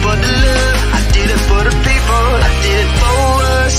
for the love, I did it for the people, I did it for us.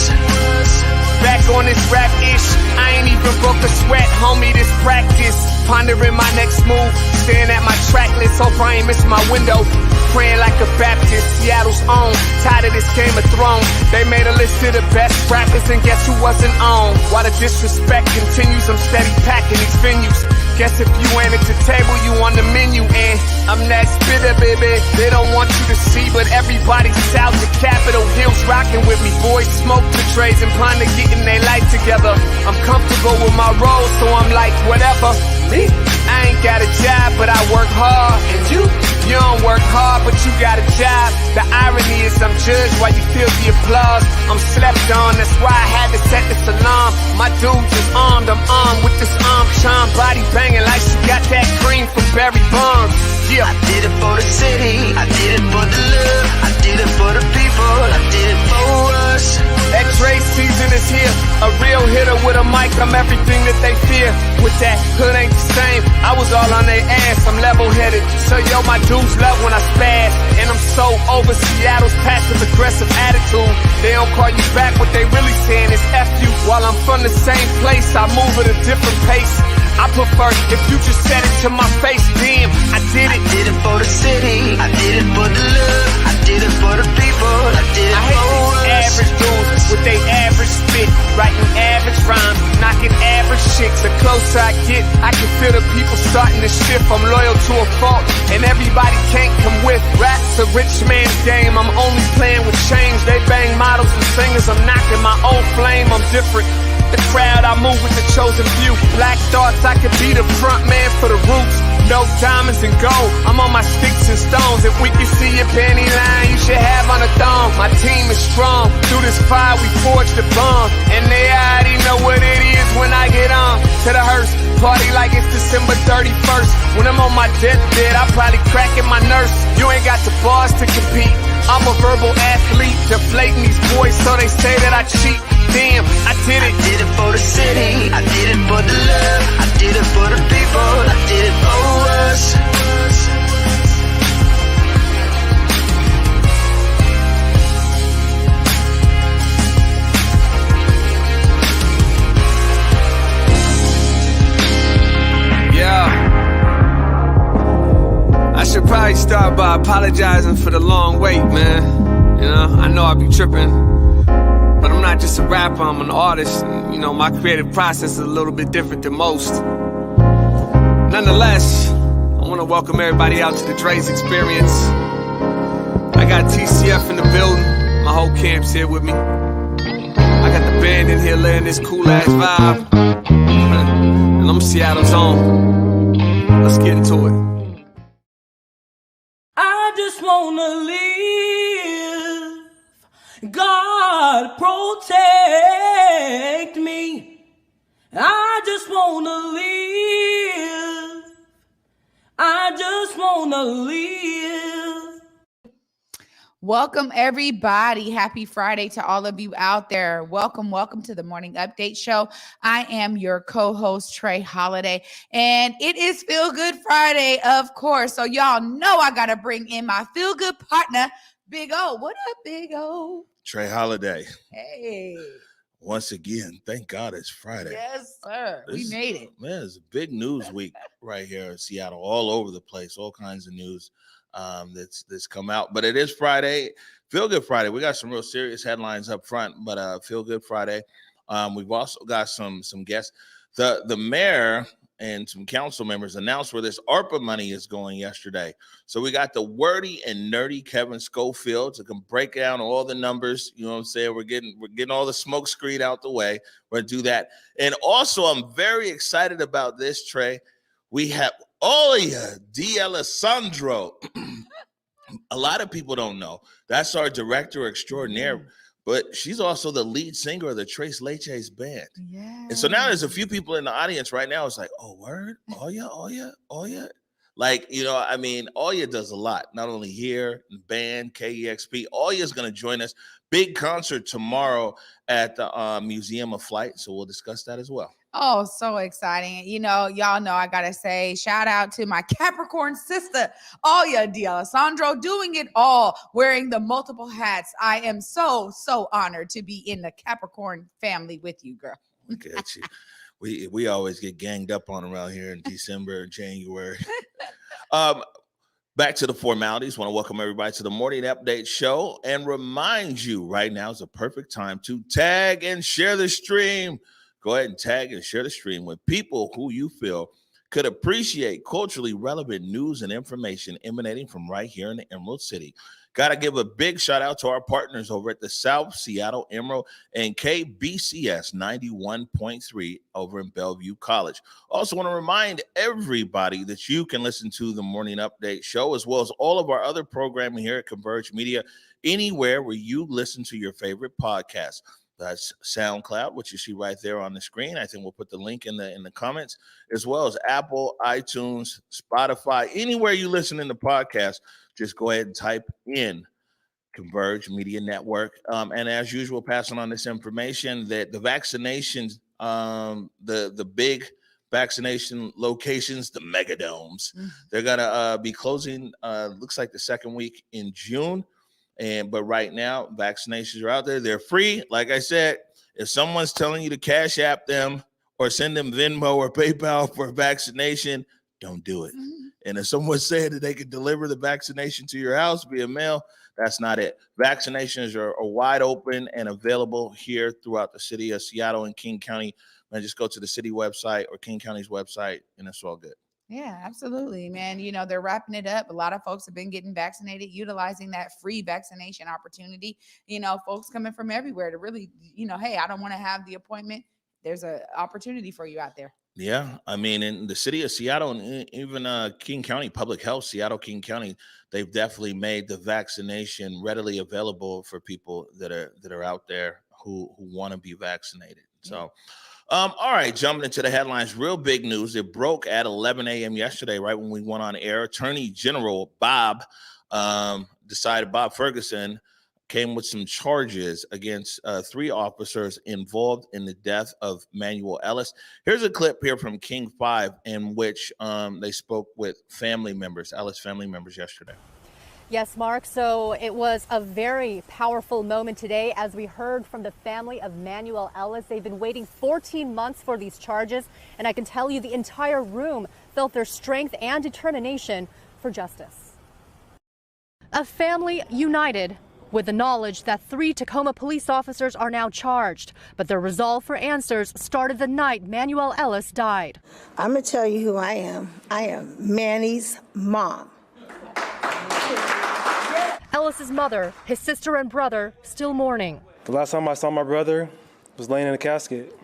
Back on this rap-ish, I ain't even broke a sweat, homie, this practice. Pondering my next move, staring at my track list, hope I ain't miss my window. Praying like a Baptist, Seattle's own, tired of this Game of Thrones. They made a list of the best rappers and guess who wasn't on? While the disrespect continues, I'm steady packing these venues. Guess if you ain't at the table, you on the menu, and I'm that spitter, baby. They don't want you to see, but everybody's south of Capitol Hill's rocking with me. Boys smoke the trays and ponder getting their life together. I'm comfortable with my role, so I'm like, whatever. Me? I ain't got a job, but I work hard. And you don't work hard, but you got a job. The irony is I'm judged while you feel the applause. I'm slept on, that's why I had to set this alarm. My dudes is armed, I'm armed with this arm charm. Body banging like she got that cream from Barry Bonds. Yeah. I did it for the city, I did it for the love, I did it for the people, I did it for us. That Dre season is here, a real hitter with a mic, I'm everything that they fear. With that hood ain't the same, I was all on their ass, I'm level-headed. So yo, my dudes love when I spaz, and I'm so over Seattle's passive-aggressive attitude. They don't call you back, what they really saying is F you. While I'm from the same place, I move at a different pace. I prefer if you just said it to my face, damn, I did it. I did it for the city, I did it for the love, I did it for the people, I did it I hate for these us. average dudes with they average spit, writing average rhymes, knocking average chicks. The closer I get, I can feel the people starting to shift. I'm loyal to a fault, and everybody can't come with. Rap's a rich man's game, I'm only playing with change. They bang models and singers, I'm knocking my own flame, I'm different. The crowd, I move with the chosen few. Black thoughts, I could be the front man for the roots. No diamonds and gold, I'm on my sticks and stones. If we can see your panty line, you should have on a thong. My team is strong, through this fire we forged a bond. And they already know what it is when I get on. To the hearse, party like it's December 31st. When I'm on my deathbed, I probably cracking my nurse. You ain't got the bars to compete, I'm a verbal athlete. Deflating these boys so they say that I cheat. Damn, I did it. I did it for the city, I did it for the love, I did it for the people, I did it for us. Yeah. I should probably start by apologizing for the long wait, man. You know, I know I be tripping. But I'm not just a rapper, I'm an artist. And, you know, my creative process is a little bit different than most. Nonetheless, I want to welcome everybody out to the Dre's Experience. I got TCF in the building, my whole camp's here with me. I got the band in here laying this cool-ass vibe. And I'm Seattle's own. Let's get into it. I just wanna live. God protect me. I just wanna live. I just wanna live. Welcome, everybody. Happy Friday to all of you out there. Welcome to the Morning Update Show. I am your co-host, Trey Holiday, and it is Feel Good Friday, of course. So y'all know I got to bring in my Feel Good partner, Big O. What up, Big O? Trey Holiday. Hey. Once again, thank God it's Friday. Yes, sir. We made it. Man, it's a big news week right here in Seattle, all over the place, all kinds of news that's come out. But it is Friday, Feel Good Friday. We got some real serious headlines up front, but Feel Good Friday. We've also got some guests. The mayor and some council members announced where this ARPA money is going yesterday. So we got the wordy and nerdy Kevin Schofield to come break down all the numbers. You know what I'm saying? We're getting all the smoke screen out the way. We're gonna do that. And also, I'm very excited about this, Trey. We have Olia D'Alessandro. A lot of people don't know. That's our director extraordinaire. But she's also the lead singer of the Tres Leches band. Yeah. And so now there's a few people in the audience right now. It's like, oh, word? Oya. Like, you know, I mean, Oya does a lot, not only here, band, KEXP. Oya's going to join us. Big concert tomorrow at the Museum of Flight. So we'll discuss that as well. Oh, so exciting. Y'all know I got to say, shout out to my Capricorn sister, Alia D'Alessandro, doing it all, wearing the multiple hats. I am so, so honored to be in the Capricorn family with you, girl. Look at you. We always get ganged up on around here in December, January. Back to the formalities. Want to welcome everybody to the Morning Update Show and remind you right now is a perfect time to tag and share the stream. Go ahead and tag and share the stream with people who you feel could appreciate culturally relevant news and information emanating from right here in the Emerald City. Got to give a big shout out to our partners over at the South Seattle Emerald and KBCS 91.3 over in Bellevue College. Also want to remind everybody that you can listen to the Morning Update Show as well as all of our other programming here at Converge Media anywhere where you listen to your favorite podcast. That's SoundCloud, which you see right there on the screen. I think we'll put the link in the comments, as well as Apple, iTunes, Spotify, anywhere you listen in the podcast. Just go ahead and type in Converge Media Network. And as usual, passing on this information that the vaccinations, the big vaccination locations, the megadomes, they're gonna be closing. Looks like the second week in June. But right now, vaccinations are out there. They're free. Like I said, if someone's telling you to Cash App them or send them Venmo or PayPal for a vaccination, don't do it. And if someone's saying that they could deliver the vaccination to your house via mail, that's not it. Vaccinations are wide open and available here throughout the city of Seattle and King County. Man, just go to the city website or King County's website, and it's all good. Yeah, absolutely, man. They're wrapping it up. A lot of folks have been getting vaccinated, utilizing that free vaccination opportunity. Folks coming from everywhere to really, hey, I don't want to have the appointment. There's an opportunity for you out there. Yeah, I mean, in the city of Seattle and even King County Public Health, Seattle, King County, they've definitely made the vaccination readily available for people that are out there who want to be vaccinated. So, all right, jumping into the headlines, real big news. It broke at 11 a.m. yesterday, right when we went on air. Attorney General Bob Ferguson came with some charges against 3 officers involved in the death of Manuel Ellis. Here's a clip here from King 5 in which they spoke with Ellis family members yesterday. Yes, Mark. So it was a very powerful moment today as we heard from the family of Manuel Ellis. They've been waiting 14 months for these charges, and I can tell you the entire room felt their strength and determination for justice. A family united with the knowledge that 3 Tacoma police officers are now charged, but their resolve for answers started the night Manuel Ellis died. I'm going to tell you who I am. I am Manny's mom. Ellis's mother, his sister and brother still mourning. The last time I saw my brother was laying in a casket.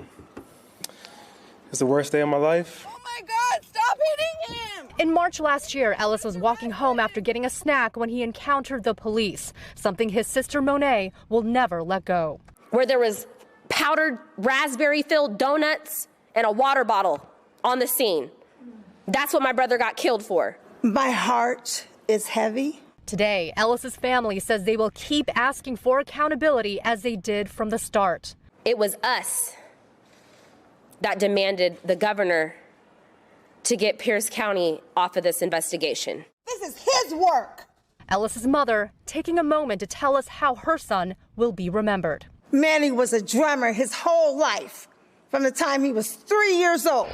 It's the worst day of my life. Oh my God, stop hitting him! In March last year, Ellis was walking home after getting a snack when he encountered the police, something his sister Monet will never let go. Where there was powdered raspberry-filled donuts and a water bottle on the scene. That's what my brother got killed for. My heart is heavy. Today, Ellis's family says they will keep asking for accountability as they did from the start. It was us that demanded the governor to get Pierce County off of this investigation. This is his work. Ellis's mother taking a moment to tell us how her son will be remembered. Manny was a drummer his whole life, from the time he was 3 years old.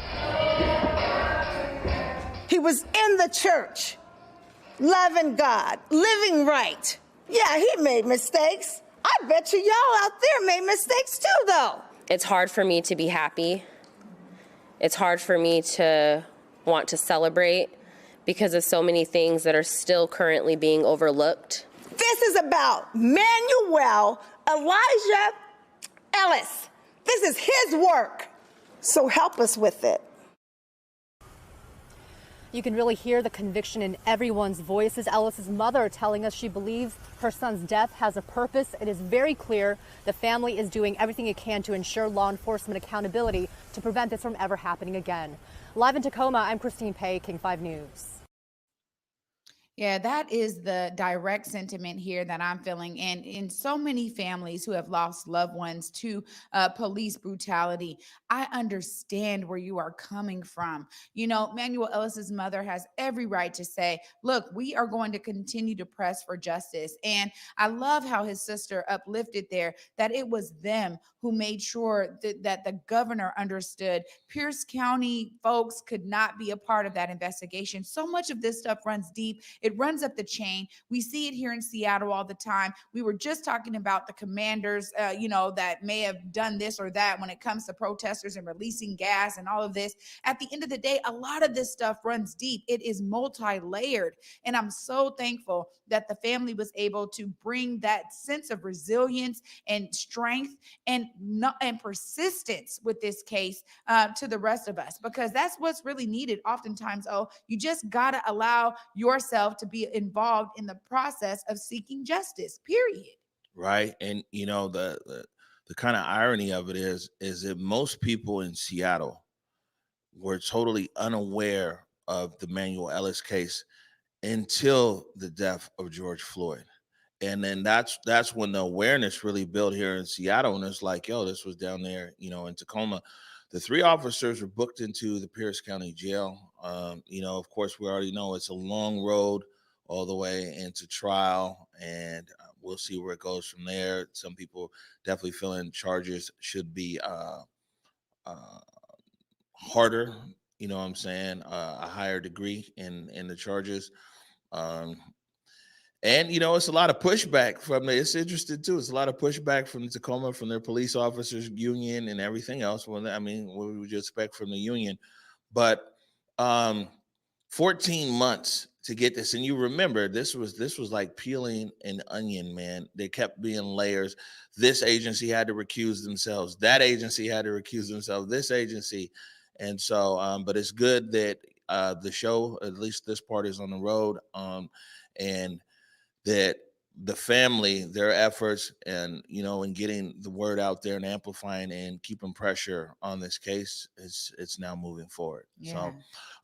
He was in the church, loving God, living right. Yeah, he made mistakes. I bet you y'all out there made mistakes too, though. It's hard for me to be happy. It's hard for me to want to celebrate because of so many things that are still currently being overlooked. This is about Manuel Elijah Ellis. This is his work. So help us with it. You can really hear the conviction in everyone's voices. Ellis's mother telling us she believes her son's death has a purpose. It is very clear the family is doing everything it can to ensure law enforcement accountability to prevent this from ever happening again. Live in Tacoma, I'm Christine Pei, King 5 News. Yeah, that is the direct sentiment here that I'm feeling. And in so many families who have lost loved ones to police brutality, I understand where you are coming from. You know, Manuel Ellis's mother has every right to say, look, we are going to continue to press for justice. And I love how his sister uplifted there that it was them who made sure that the governor understood Pierce County folks could not be a part of that investigation. So much of this stuff runs deep. It runs up the chain. We see it here in Seattle all the time. We were just talking about the commanders, that may have done this or that when it comes to protesters and releasing gas and all of this. At the end of the day, a lot of this stuff runs deep. It is multi-layered. And I'm so thankful that the family was able to bring that sense of resilience and strength and persistence with this case to the rest of us, because that's what's really needed oftentimes. Oh, you just got to allow yourself to be involved in the process of seeking justice, period. Right. And the kind of irony of it is that most people in Seattle were totally unaware of the Manuel Ellis case until the death of George Floyd. And then that's when the awareness really built here in Seattle. And it's like, yo, this was down there, in Tacoma. The 3 officers were booked into the Pierce County Jail. Of course, we already know it's a long road all the way into trial, and we'll see where it goes from there. Some people definitely feeling charges should be harder, you know what I'm saying, a higher degree in the charges. And it's a lot of pushback from it's interesting too. It's a lot of pushback from Tacoma, from their police officers union and everything else. Well, I mean, what would you expect from the union? But 14 months to get this. And you remember, this was like peeling an onion, man. There kept being layers. This agency had to recuse themselves. That agency had to recuse themselves. This agency. And so, but it's good that the show, at least this part, is on the road. And that the family, their efforts and, in getting the word out there and amplifying and keeping pressure on this case, it's now moving forward. Yeah. So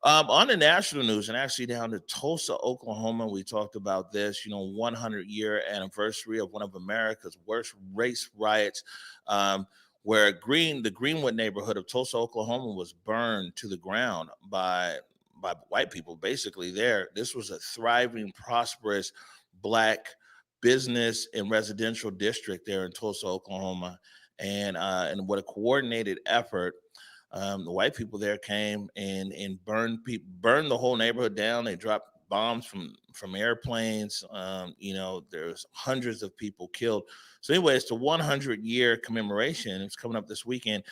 on the national news, and actually down to Tulsa, Oklahoma, we talked about this, 100-year anniversary of one of America's worst race riots, where the Greenwood neighborhood of Tulsa, Oklahoma was burned to the ground by white people, basically there. This was a thriving, prosperous Black business and residential district there in Tulsa, Oklahoma. And what a coordinated effort. The white people there came and burned the whole neighborhood down. They dropped bombs from airplanes. There's hundreds of people killed. So anyway, it's the 100-year commemoration. It's coming up this weekend.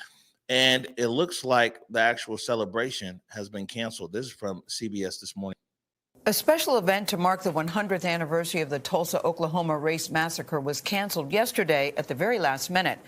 And it looks like the actual celebration has been canceled. This is from CBS this morning. A special event to mark the 100th anniversary of the Tulsa, Oklahoma race massacre was canceled yesterday at the very last minute.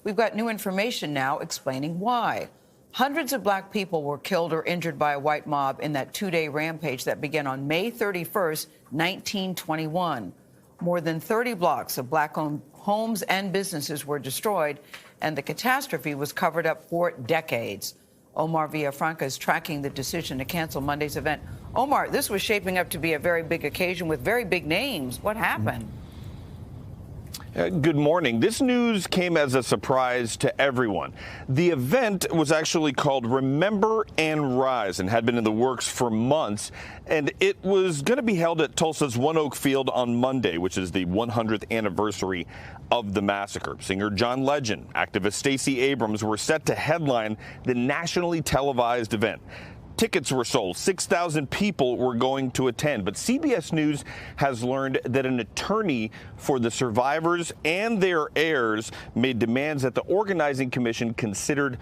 We've got new information now explaining why. Hundreds of Black people were killed or injured by a white mob in that 2-day rampage that began on May 31st, 1921. More than 30 blocks of Black-owned homes and businesses were destroyed, and the catastrophe was covered up for decades. Omar Villafranca is tracking the decision to cancel Monday's event. Omar, this was shaping up to be a very big occasion with very big names. What happened? Good morning. This news came as a surprise to everyone. The event was actually called Remember and Rise and had been in the works for months. And it was going to be held at Tulsa's One Oak Field on Monday, which is the 100th anniversary of the massacre. Singer John Legend, activist Stacey Abrams were set to headline the nationally televised event. Tickets were sold. 6,000 people were going to attend. But CBS News has learned that an attorney for the survivors and their heirs made demands that the organizing commission considered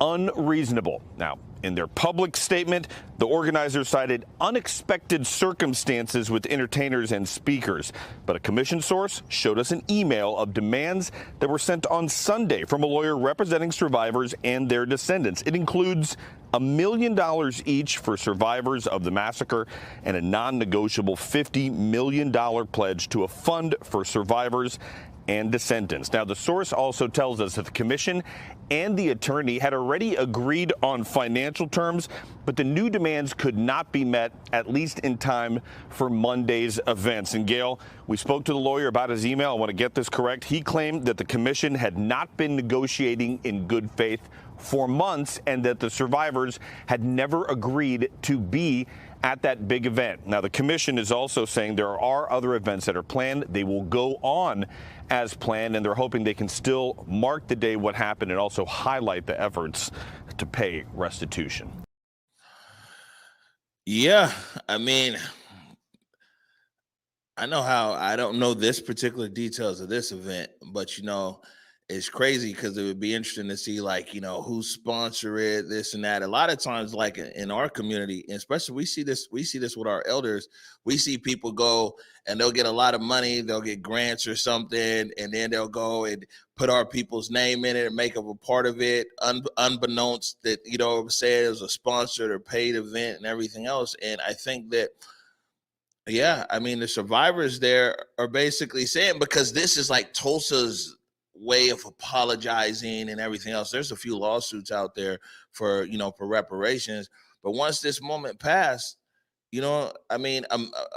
unreasonable. Now, in their public statement, the organizers cited unexpected circumstances with entertainers and speakers. But a commission source showed us an email of demands that were sent on Sunday from a lawyer representing survivors and their descendants. It includes $1 million each for survivors of the massacre and a non-negotiable $50 million pledge to a fund for survivors and descendants. Now, the source also tells us that the commission and the attorney had already agreed on financial terms, but the new demands could not be met, at least in time for Monday's events. And Gail, we spoke to the lawyer about his email. I want to get this correct. He claimed that the commission had not been negotiating in good faith for months and that the survivors had never agreed to be at that big event. Now, the commission is also saying there are other events that are planned. They will go on as planned, and they're hoping they can still mark the day what happened and also highlight the efforts to pay restitution. Yeah, I mean, I don't know this particular details of this event, but it's crazy because it would be interesting to see, like, who sponsor it, this and that. A lot of times, like in our community, and especially we see this with our elders. We see people go and they'll get a lot of money, they'll get grants or something, and then they'll go and put our people's name in it and make up a part of it, unbeknownst that, say it was a sponsored or paid event and everything else. And I think that, yeah, I mean, the survivors there are basically saying, because this is like Tulsa's way of apologizing and everything else. There's a few lawsuits out there for reparations, but once this moment passed, I mean,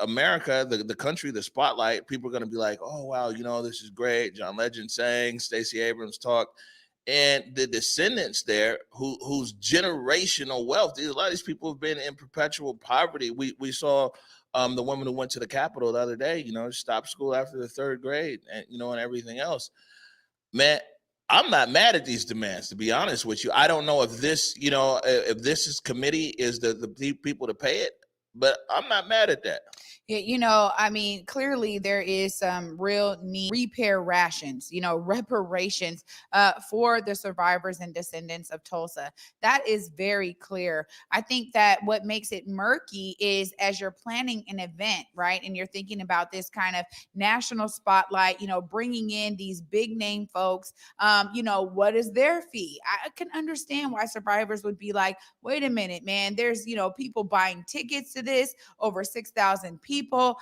America, the country, the spotlight, people are going to be like, oh wow, this is great. John Legend sang, Stacey Abrams talked, and the descendants there whose generational wealth, a lot of these people have been in perpetual poverty. We saw the woman who went to the Capitol the other day, stopped school after the third grade, and and everything else. Man, I'm not mad at these demands, to be honest with you. I don't know if this, if this committee is the people to pay it, but I'm not mad at that. I mean, clearly there is some real need repair rations, reparations for the survivors and descendants of Tulsa. That is very clear. I think that what makes it murky is as you're planning an event, right? And you're thinking about this kind of national spotlight, bringing in these big name folks, what is their fee? I can understand why survivors would be like, wait a minute, man, there's, people buying tickets to this, over 6,000 people,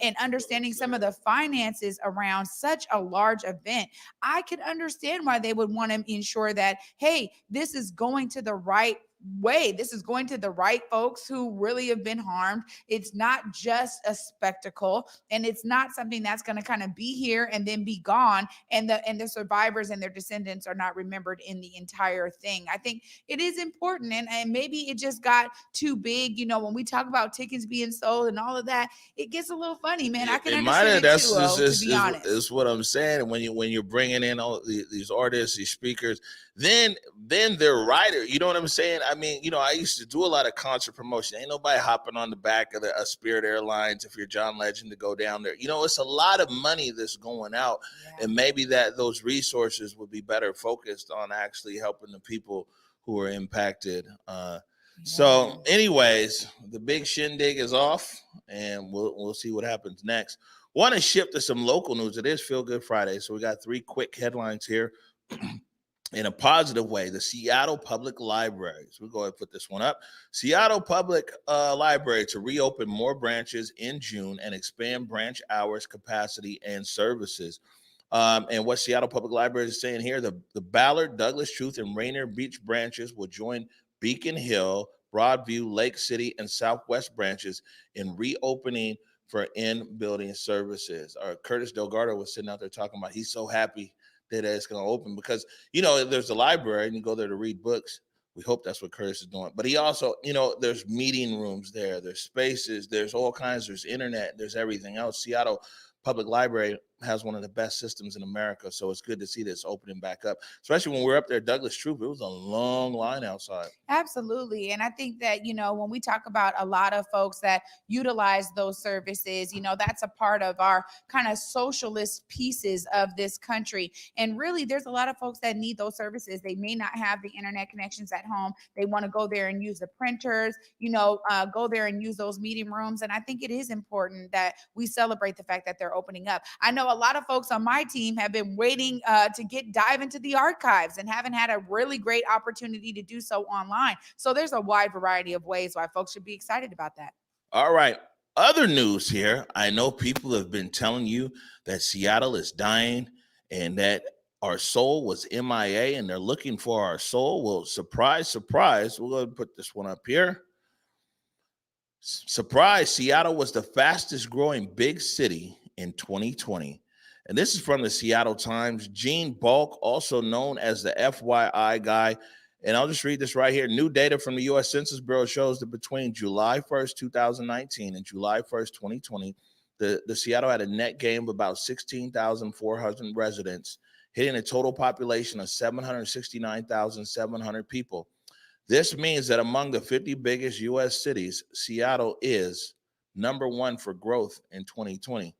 and understanding some of the finances around such a large event. I could understand why they would want to ensure that, hey, this is going to the right way. This is going to the right folks who really have been harmed. It's not just a spectacle, and it's not something that's going to kind of be here and then be gone, and the survivors and their descendants are not remembered in the entire thing. I think it is important, and maybe it just got too big. When we talk about tickets being sold and all of that, it gets a little funny, man. I can understand it too, to be honest. That's what I'm saying. And when you're bringing in all these artists, these speakers, then they're writers. You know what I'm saying? I mean, I used to do a lot of concert promotion. Ain't nobody hopping on the back of a Spirit Airlines if you're John Legend to go down there. It's a lot of money that's going out, and maybe those resources would be better focused on actually helping the people who are impacted. So, anyways, the big shindig is off, and we'll see what happens next. Want to shift to some local news. It is Feel Good Friday, so we got 3 quick headlines here. In a positive way, the Seattle Public Libraries, we'll go ahead and put this one up. Seattle Public Library to reopen more branches in June and expand branch hours, capacity, and services. And what Seattle Public Library is saying here, the Ballard, Douglas Truth, and Rainier Beach branches will join Beacon Hill, Broadview, Lake City, and Southwest branches in reopening for in-building services. Curtis Delgado was sitting out there talking about he's so happy that it's going to open because, there's a library and you go there to read books. We hope that's what Curtis is doing. But he also, there's meeting rooms there. There's spaces. There's all kinds. There's internet. There's everything else. Seattle Public Library has one of the best systems in America. So it's good to see this opening back up, especially when we're up there at Douglas Troop. It was a long line outside. Absolutely. And I think that, when we talk about a lot of folks that utilize those services, that's a part of our kind of socialist pieces of this country. And really, there's a lot of folks that need those services. They may not have the internet connections at home. They want to go there and use the printers, go there and use those meeting rooms. And I think it is important that we celebrate the fact that they're opening up. I know a lot of folks on my team have been waiting to dive into the archives and haven't had a really great opportunity to do so online. So there's a wide variety of ways why folks should be excited about that. All right. Other news here, I know people have been telling you that Seattle is dying and that our soul was MIA and they're looking for our soul. Well, surprise, surprise. We're going to put this one up here. Surprise, Seattle was the fastest growing big city in 2020. And this is from the Seattle Times. Gene Balk, also known as the FYI guy. And I'll just read this right here. New data from the U.S. Census Bureau shows that between July 1st, 2019 and July 1st, 2020, the Seattle had a net gain of about 16,400 residents, hitting a total population of 769,700 people. This means that among the 50 biggest U.S. cities, Seattle is number one for growth in 2020.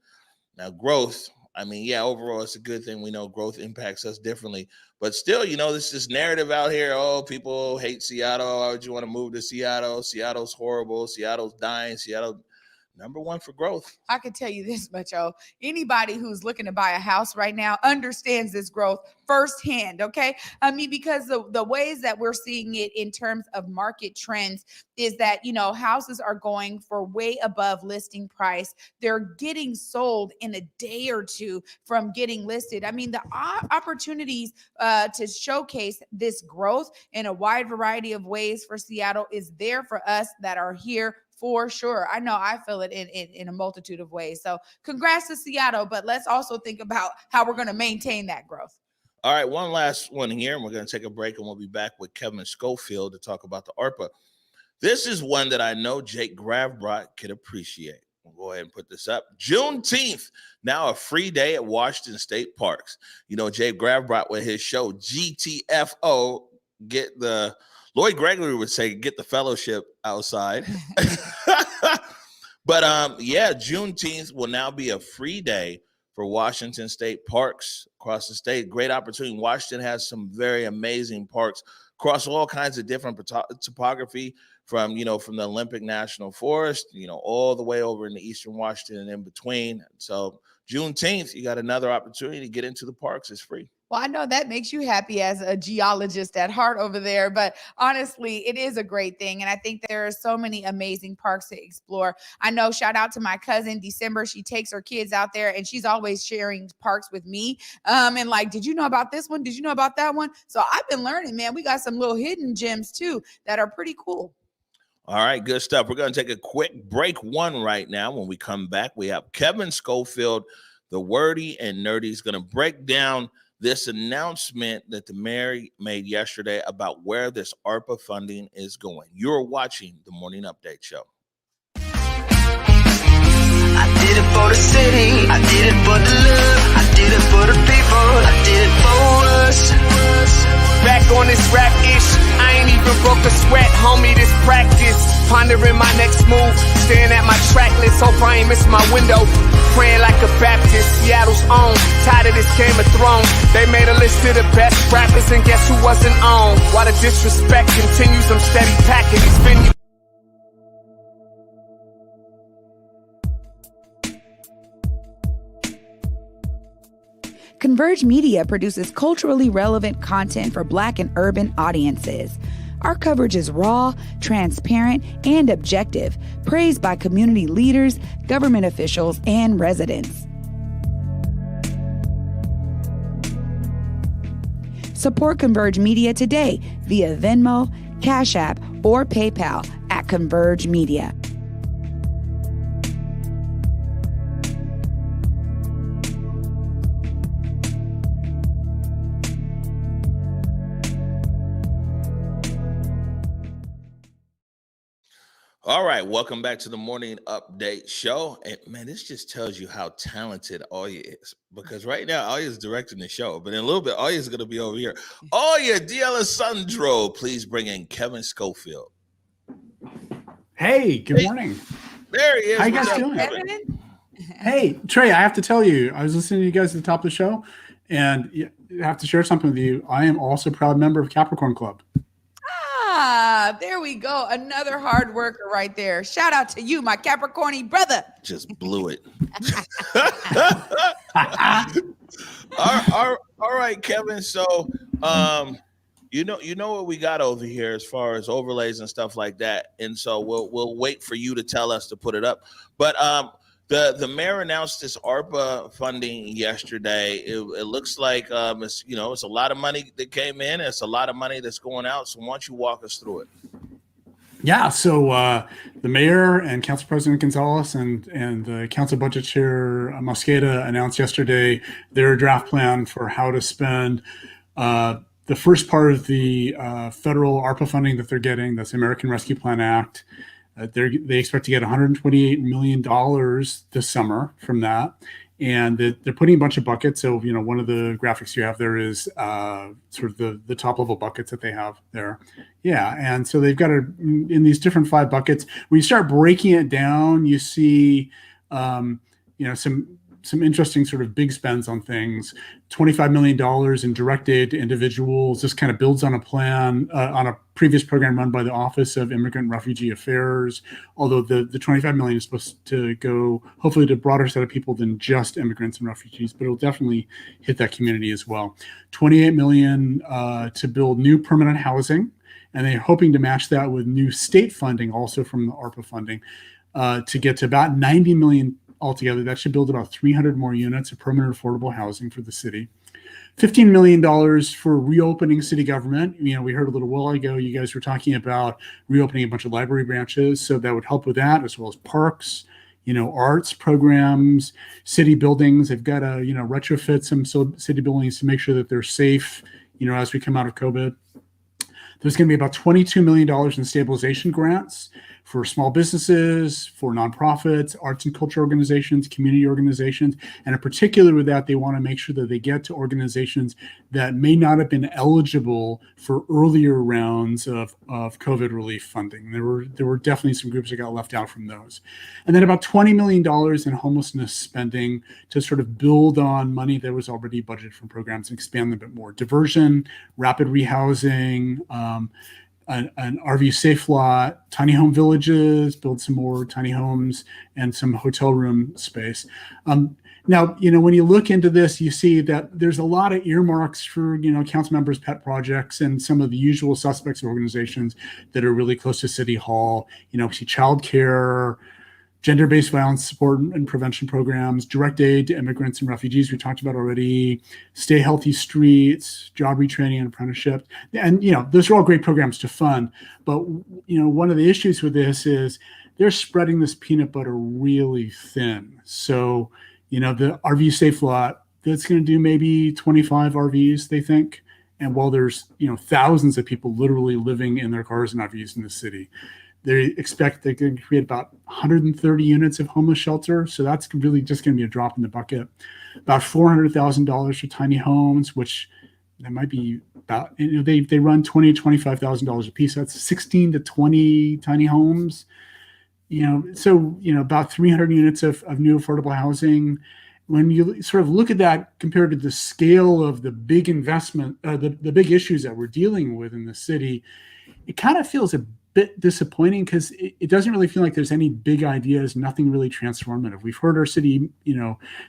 Now, growth, I mean, yeah, overall, it's a good thing. We know growth impacts us differently. But still, you know, this narrative out here, oh, people hate Seattle. Why would you want to move to Seattle? Seattle's horrible. Seattle's dying. Seattle, number one for growth. I can tell you this much, anybody who's looking to buy a house right now understands this growth firsthand, okay? I mean, because the ways that we're seeing it in terms of market trends is that, you know, houses are going for way above listing price. They're getting sold in a day or two from getting listed. I mean, the opportunities to showcase this growth in a wide variety of ways for Seattle is there for us that are here for sure. I know I feel it in a multitude of ways. So congrats to Seattle, but let's also think about how we're going to maintain that growth. All right, one last one here, and we're going to take a break, and we'll be back with Kevin Schofield to talk about the ARPA. This is one that I know Jake Gravbrot could appreciate. We'll go ahead and put this up. Juneteenth, now a free day at Washington State Parks. You know, Jake Gravbrot with his show GTFO, get the Lloyd Gregory would say, get the fellowship outside. But yeah, Juneteenth will now be a free day for Washington State Parks across the state. Great opportunity. Washington has some very amazing parks across all kinds of different topography, from the Olympic National Forest, all the way over in the Eastern Washington and in between. So Juneteenth, you got another opportunity to get into the parks. It's free. Well, I know that makes you happy as a geologist at heart over there, but honestly, it is a great thing. And I think there are so many amazing parks to explore. I know, shout out to my cousin, December. She takes her kids out there and she's always sharing parks with me. And like, did you know about this one? Did you know about that one? So I've been learning, man. We got some little hidden gems too that are pretty cool. All right, good stuff. We're going to take a quick break one right now. When we come back, we have Kevin Schofield, the wordy and nerdy, is going to break down this announcement that the mayor made yesterday about where this ARPA funding is going. You're watching the Morning Update Show. I did it for the city, I did it for the love, I did it for the people, I did it for us. Back on this rap-ish, I ain't even broke a sweat, homie, this practice. Pondering my next move, staring at my track list, hope I ain't miss my window. Praying like a Baptist, Seattle's own, tired of this Game of Thrones. They made a list of the best rappers and guess who wasn't on? While the disrespect continues, I'm steady packing these venues. Converge Media produces culturally relevant content for Black and urban audiences. Our coverage is raw, transparent, and objective, praised by community leaders, government officials, and residents. Support Converge Media today via Venmo, Cash App, or PayPal at Converge Media. All right, welcome back to the Morning Update Show. And man, this just tells you how talented Aya is, because right now Aya is directing the show, but in a little bit Aya is going to be over here. Aya D'Alessandro, please bring in Kevin Schofield. Hey, good morning. There he is. How you guys doing? Kevin? Hey, Trey, I have to tell you, I was listening to you guys at the top of the show, and I have to share something with you. I am also a proud member of Capricorn Club. Ah, there we go. Another hard worker right there. Shout out to you, my Capricorny brother. Just blew it. All right, Kevin. So, You know what we got over here as far as overlays and stuff like that. And so we'll wait for you to tell us to put it up. But the mayor announced this ARPA funding yesterday. It looks like it's a lot of money that came in. It's a lot of money that's going out. So why don't you walk us through it? Yeah, so the mayor and Council President Gonzalez and the Council Budget Chair Mosqueda announced yesterday their draft plan for how to spend the first part of the federal ARPA funding that they're getting. That's the American Rescue Plan Act. They expect to get $128 million this summer from that. And they're putting a bunch of buckets. So, one of the graphics you have there is sort of the top level buckets that they have there. Yeah. And so they've got in these different 5 buckets. When you start breaking it down, you see, some interesting sort of big spends on things. $25 million in direct aid to individuals. This kind of builds on a plan, on a previous program run by the Office of Immigrant and Refugee Affairs, although the $25 million is supposed to go hopefully to a broader set of people than just immigrants and refugees, but it'll definitely hit that community as well. $28 million to build new permanent housing, and they're hoping to match that with new state funding also from the ARPA funding to get to about $90 million altogether. That should build about 300 more units of permanent affordable housing for the city. $15 million for reopening city government. We heard a little while ago, you guys were talking about reopening a bunch of library branches. So that would help with that, as well as parks, arts programs, city buildings. They've got to, retrofit some city buildings to make sure that they're safe, as we come out of COVID. There's going to be about $22 million in stabilization grants for small businesses, for nonprofits, arts and culture organizations, community organizations. And in particular with that, they want to make sure that they get to organizations that may not have been eligible for earlier rounds of COVID relief funding. There were definitely some groups that got left out from those. And then about $20 million in homelessness spending to sort of build on money that was already budgeted from programs and expand them a bit more. Diversion, rapid rehousing, an RV safe lot, tiny home villages, build some more tiny homes and some hotel room space. Now, when you look into this, you see that there's a lot of earmarks for, council members' pet projects and some of the usual suspects organizations that are really close to City Hall. We see childcare, gender-based violence support and prevention programs, direct aid to immigrants and refugees we talked about already, Stay Healthy Streets, job retraining and apprenticeship. And, those are all great programs to fund. But, one of the issues with this is they're spreading this peanut butter really thin. So, the RV safe lot, that's going to do maybe 25 RVs, they think. And while there's, thousands of people literally living in their cars and RVs in the city, they expect they're going to create about 130 units of homeless shelter. So that's really just going to be a drop in the bucket. About $400,000 for tiny homes, which that might be about, they run $20,000 to $25,000 a piece. That's 16 to 20 tiny homes. So about 300 units of new affordable housing. When you sort of look at that compared to the scale of the big investment, the big issues that we're dealing with in the city, it kind of feels a bit disappointing because it doesn't really feel like there's any big ideas, nothing really transformative. We've heard our city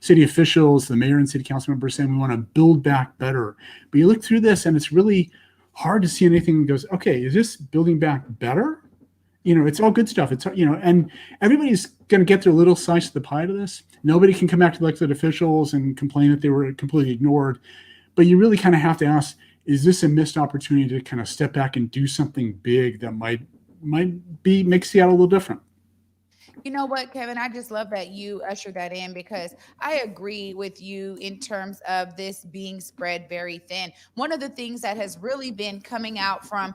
officials, the mayor and city council members saying we want to build back better. But you look through this and it's really hard to see anything that goes, okay, is this building back better? It's all good stuff. It's, and everybody's going to get their little slice of the pie to this. Nobody can come back to elected officials and complain that they were completely ignored. But you really kind of have to ask, is this a missed opportunity to kind of step back and do something big that might make Seattle a little different? You know what, Kevin? I just love that you usher that in because I agree with you in terms of this being spread very thin. One of the things that has really been coming out from,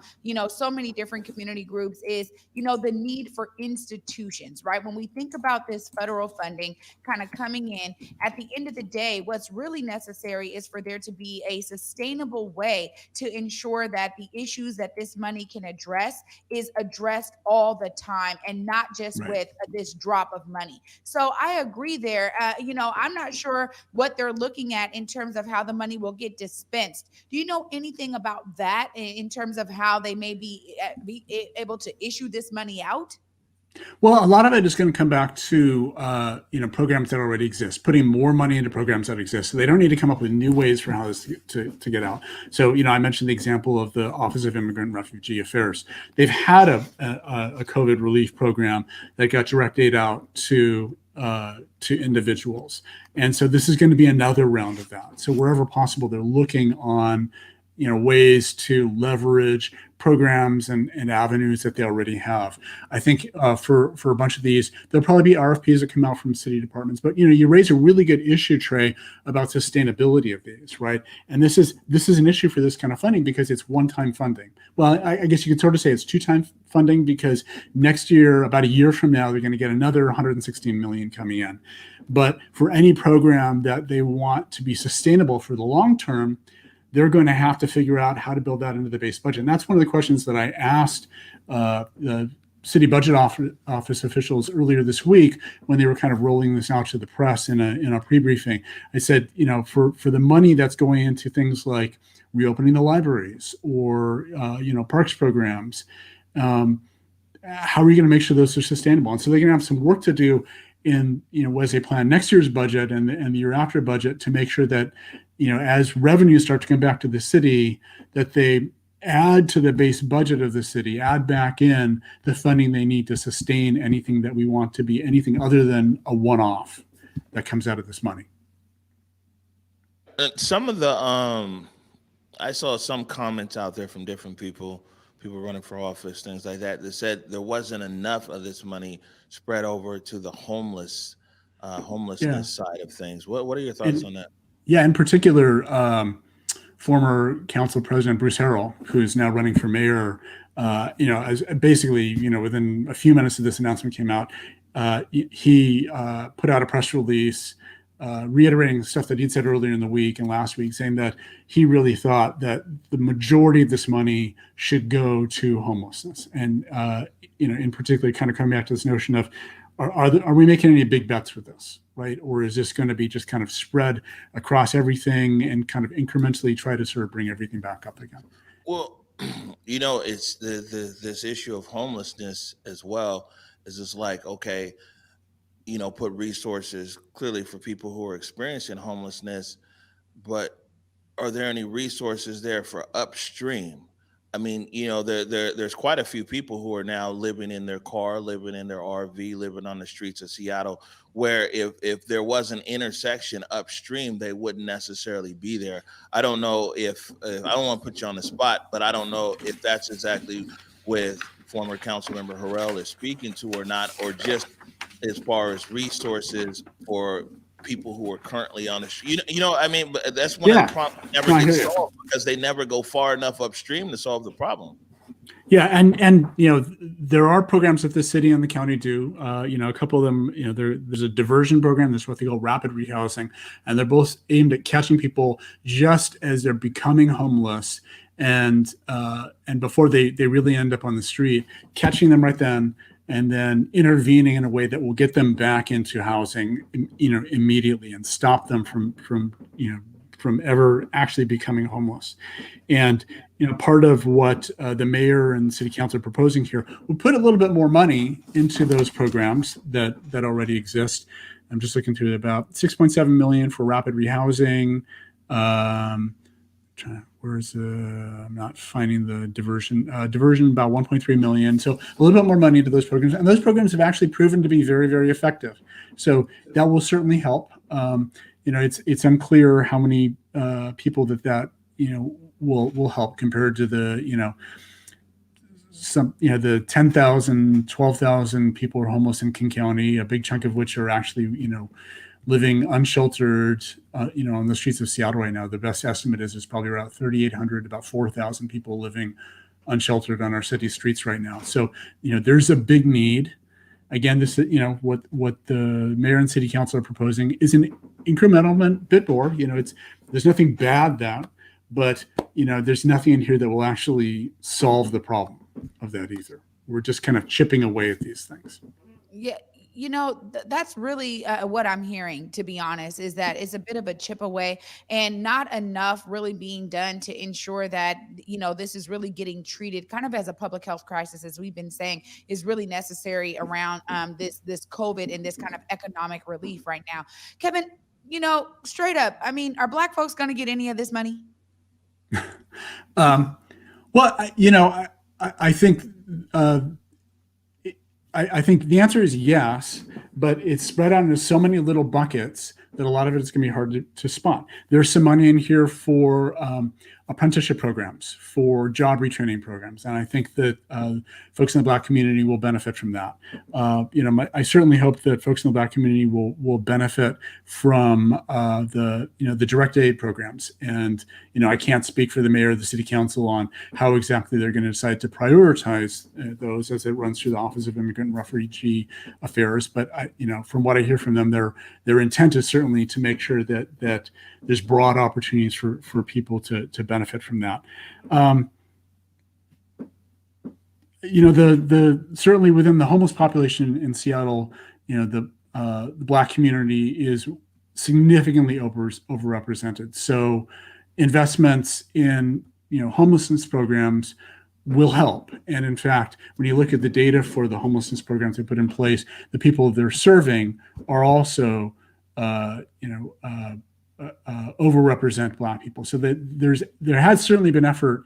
so many different community groups is, the need for institutions, right? When we think about this federal funding kind of coming in, at the end of the day, what's really necessary is for there to be a sustainable way to ensure that the issues that this money can address is addressed all the time and not just with this drop of money. So I agree there. I'm not sure what they're looking at in terms of how the money will get dispensed. Do you know anything about that in terms of how they may be able to issue this money out? Well, a lot of it is going to come back to programs that already exist, putting more money into programs that exist. So they don't need to come up with new ways for how this to get out. So I mentioned the example of the Office of Immigrant and Refugee Affairs. They've had a COVID relief program that got direct aid out to individuals, and so this is going to be another round of that. So wherever possible, they're looking on ways to leverage programs and avenues that they already have. I think for a bunch of these, there'll probably be RFPs that come out from city departments. But you raise a really good issue, Trey, about sustainability of these, right? And this is an issue for this kind of funding because it's one-time funding. Well, I guess you could sort of say it's two-time funding because next year, about a year from now, they're going to get another 116 million coming in. But for any program that they want to be sustainable for the long term, they're going to have to figure out how to build that into the base budget. And that's one of the questions that I asked the city budget office officials earlier this week when they were kind of rolling this out to the press in a pre-briefing. I said, for the money that's going into things like reopening the libraries or, parks programs, how are you going to make sure those are sustainable? And so they're going to have some work to do in, as they plan next year's budget and the year after budget to make sure that, as revenues start to come back to the city, that they add to the base budget of the city, add back in the funding they need to sustain anything that we want to be anything other than a one-off that comes out of this money. Some of the, I saw some comments out there from different people running for office, things like that said there wasn't enough of this money spread over to the homelessness side of things. What are your thoughts on that? Yeah, in particular, former council president Bruce Harrell, who's now running for mayor, as basically, within a few minutes of this announcement came out, he put out a press release reiterating stuff that he'd said earlier in the week and last week, saying that he really thought that the majority of this money should go to homelessness. And, in particular, kind of coming back to this notion of, are we making any big bets with this, right? Or is this going to be just kind of spread across everything and kind of incrementally try to sort of bring everything back up again? Well, it's this issue of homelessness as well. Is just like, okay, put resources clearly for people who are experiencing homelessness, but are there any resources there for upstream? I mean, there's quite a few people who are now living in their car, living in their RV, living on the streets of Seattle, where if there was an intersection upstream, they wouldn't necessarily be there. I don't know if I don't want to put you on the spot, but I don't know if that's exactly with former council member Harrell is speaking to or not, or just as far as resources for people who are currently on the street. But that's one of the problems never gets solved because they never go far enough upstream to solve the problem. Yeah, and there are programs that the city and the county do. A couple of them, there's a diversion program. That's what they call rapid rehousing, and they're both aimed at catching people just as they're becoming homeless and before they really end up on the street, catching them right then, and then intervening in a way that will get them back into housing, immediately and stop them from ever actually becoming homeless. And, part of what the mayor and city council are proposing here would put a little bit more money into those programs that already exist. I'm just looking through about $6.7 million for rapid rehousing. I'm not finding the diversion. Diversion about 1.3 million. So a little bit more money into those programs, and those programs have actually proven to be very, very effective. So that will certainly help. It's unclear how many people that will help compared to the the 10,000, 12,000 people are homeless in King County, a big chunk of which are actually living unsheltered, on the streets of Seattle right now. The best estimate is probably around 3,800, about 4,000 people living unsheltered on our city streets right now. So, there's a big need. Again, this, what the mayor and city council are proposing is an incremental bit more. There's nothing bad that, but there's nothing in here that will actually solve the problem of that either. We're just kind of chipping away at these things. Yeah. that's really what I'm hearing, to be honest, is that it's a bit of a chip away and not enough really being done to ensure that, this is really getting treated kind of as a public health crisis, as we've been saying, is really necessary around this COVID and this kind of economic relief right now. Kevin, straight up, I mean, are Black folks going to get any of this money? Well, I think I think the answer is yes, but it's spread out into so many little buckets that a lot of it is going to be hard to spot. There's some money in here for apprenticeship programs, for job retraining programs, and I think that folks in the Black community will benefit from that. I certainly hope that folks in the Black community will benefit from the direct aid programs. And I can't speak for the mayor or the city council on how exactly they're going to decide to prioritize those as it runs through the Office of Immigrant and Refugee Affairs. But from what I hear from them, their intent is certainly to make sure that there's broad opportunities for people to benefit from that. Certainly within the homeless population in Seattle, the Black community is significantly overrepresented. So investments in homelessness programs will help. And in fact, when you look at the data for the homelessness programs they put in place, the people they're serving are also overrepresent Black people. So that there has certainly been effort,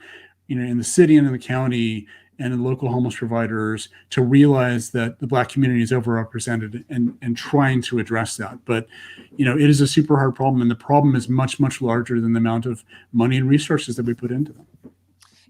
in the city and in the county and in local homeless providers to realize that the Black community is overrepresented and trying to address that. But, it is a super hard problem, and the problem is much, much larger than the amount of money and resources that we put into them.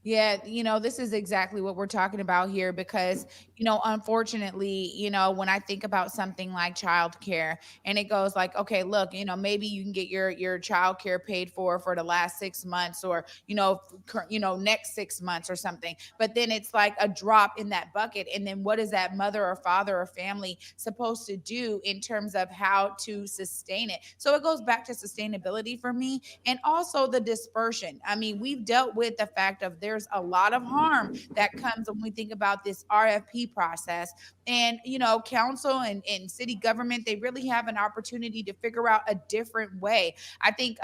Yeah, this is exactly what we're talking about here because, unfortunately, when I think about something like childcare and it goes like, okay, look, maybe you can get your childcare paid for the last 6 months or, next 6 months or something. But then it's like a drop in that bucket. And then what is that mother or father or family supposed to do in terms of how to sustain it? So it goes back to sustainability for me and also the dispersion. I mean, we've dealt with the fact of there's a lot of harm that comes when we think about this RFP process. And, council and city government, they really have an opportunity to figure out a different way. I think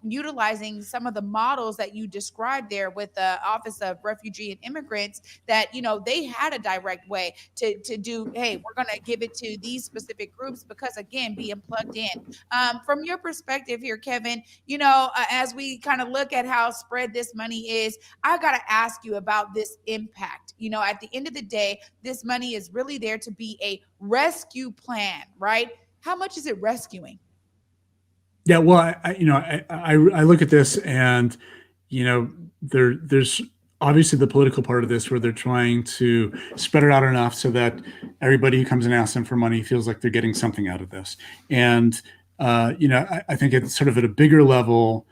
utilizing some of the models that you described there with the Office of Refugee and Immigrants, that, they had a direct way to do, hey, we're going to give it to these specific groups because, again, being plugged in. From your perspective here, Kevin, as we kind of look at how spread this money is, I got to ask you about this impact. At the end of the day, this money is really there to be a rescue plan, right? How much is it rescuing? Yeah, well, I look at this and, there's obviously the political part of this where they're trying to spread it out enough so that everybody who comes and asks them for money feels like they're getting something out of this. And, I think it's sort of at a bigger level,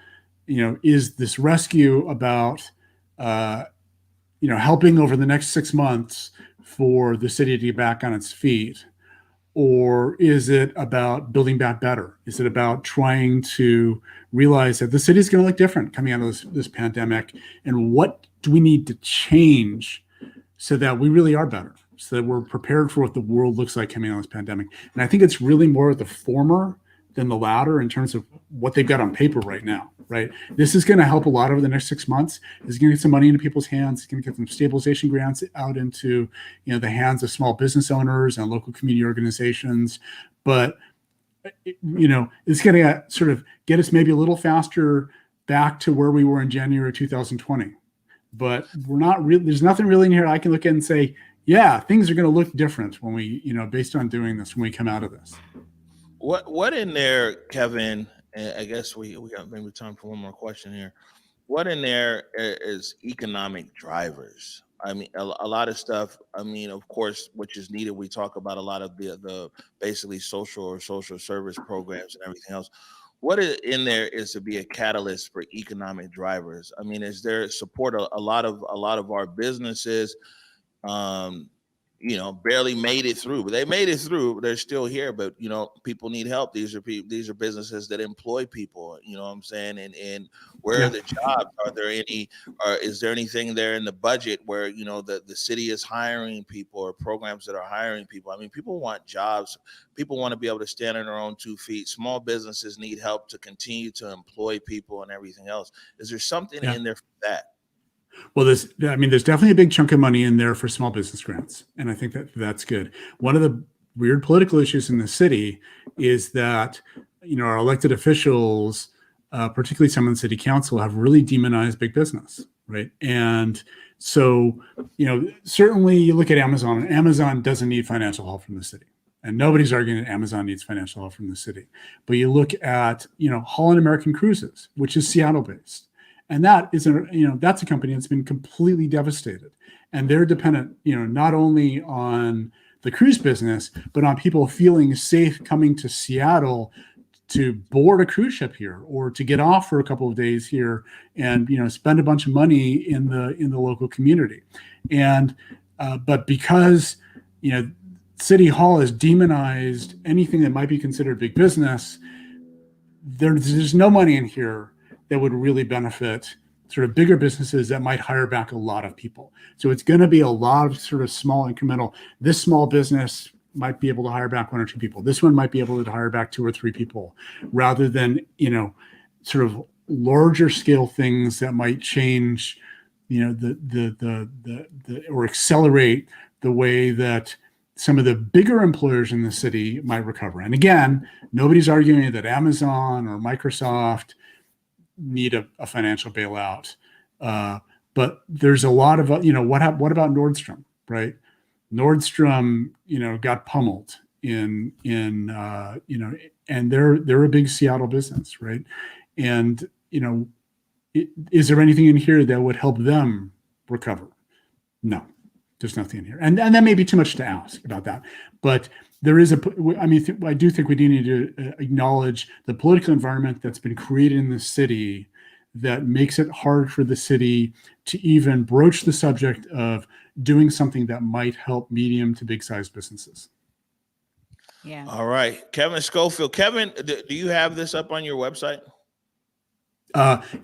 is this rescue about helping over the next 6 months for the city to get back on its feet? Or is it about building back better? Is it about trying to realize that the city is going to look different coming out of this pandemic? And what do we need to change so that we really are better, so that we're prepared for what the world looks like coming out of this pandemic? And I think it's really more of the former than the latter in terms of what they've got on paper right now, right? This is going to help a lot over the next 6 months. It's going to get some money into people's hands. It's going to get some stabilization grants out into, the hands of small business owners and local community organizations. But, it's going to sort of get us maybe a little faster back to where we were in January 2020. But we're not really, there's nothing really in here I can look at and say, yeah, things are going to look different when we, based on doing this, when we come out of this. What in there, Kevin? I guess we got maybe time for one more question here. What in there is economic drivers? I mean, a lot of stuff. I mean, of course, which is needed. We talk about a lot of the basically social service programs and everything else. What in there is to be a catalyst for economic drivers? I mean, is there support a lot of our businesses? barely made it through, but they made it through. They're still here, but people need help. These are businesses that employ people. You know what I'm saying? And where are the jobs? Are there any? Or is there anything there in the budget where the city is hiring people, or programs that are hiring people? I mean, people want jobs. People want to be able to stand on their own 2 feet. Small businesses need help to continue to employ people and everything else. Is there something in there for that? Well, there's definitely a big chunk of money in there for small business grants, and I think that's good. One of the weird political issues in the city is that our elected officials, particularly some in the city council, have really demonized big business, right? And so certainly you look at Amazon, and Amazon doesn't need financial help from the city, and nobody's arguing that Amazon needs financial help from the city. But you look at Holland American Cruises, which is Seattle based. And that is that's a company that's been completely devastated, and they're dependent, not only on the cruise business, but on people feeling safe coming to Seattle to board a cruise ship here, or to get off for a couple of days here, and spend a bunch of money in the local community. And but because City Hall has demonized anything that might be considered big business, there's no money in here that would really benefit sort of bigger businesses that might hire back a lot of people. So it's going to be a lot of sort of small incremental. This small business might be able to hire back 1 or 2 people. This one might be able to hire back 2 or 3 people, rather than sort of larger scale things that might change or accelerate the way that some of the bigger employers in the city might recover. And again, nobody's arguing that Amazon or Microsoft need a financial bailout, but there's a lot of what about Nordstrom, right? Nordstrom got pummeled in and they're a big Seattle business, right? And is there anything in here that would help them recover? No, there's nothing in here, and that may be too much to ask about that, but there is I do think we do need to acknowledge the political environment that's been created in the city that makes it hard for the city to even broach the subject of doing something that might help medium to big size businesses. Yeah. All right. Kevin Schofield. Kevin, do you have this up on your website?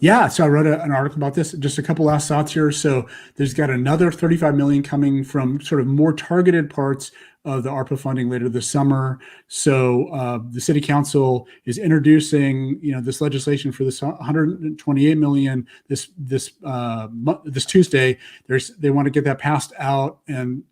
Yeah. So I wrote an article about this. Just a couple last thoughts here. So there's got another $35 million coming from sort of more targeted parts of the ARPA funding later this summer. So the city council is introducing, this legislation for this $128 million this Tuesday. They want to get that passed out and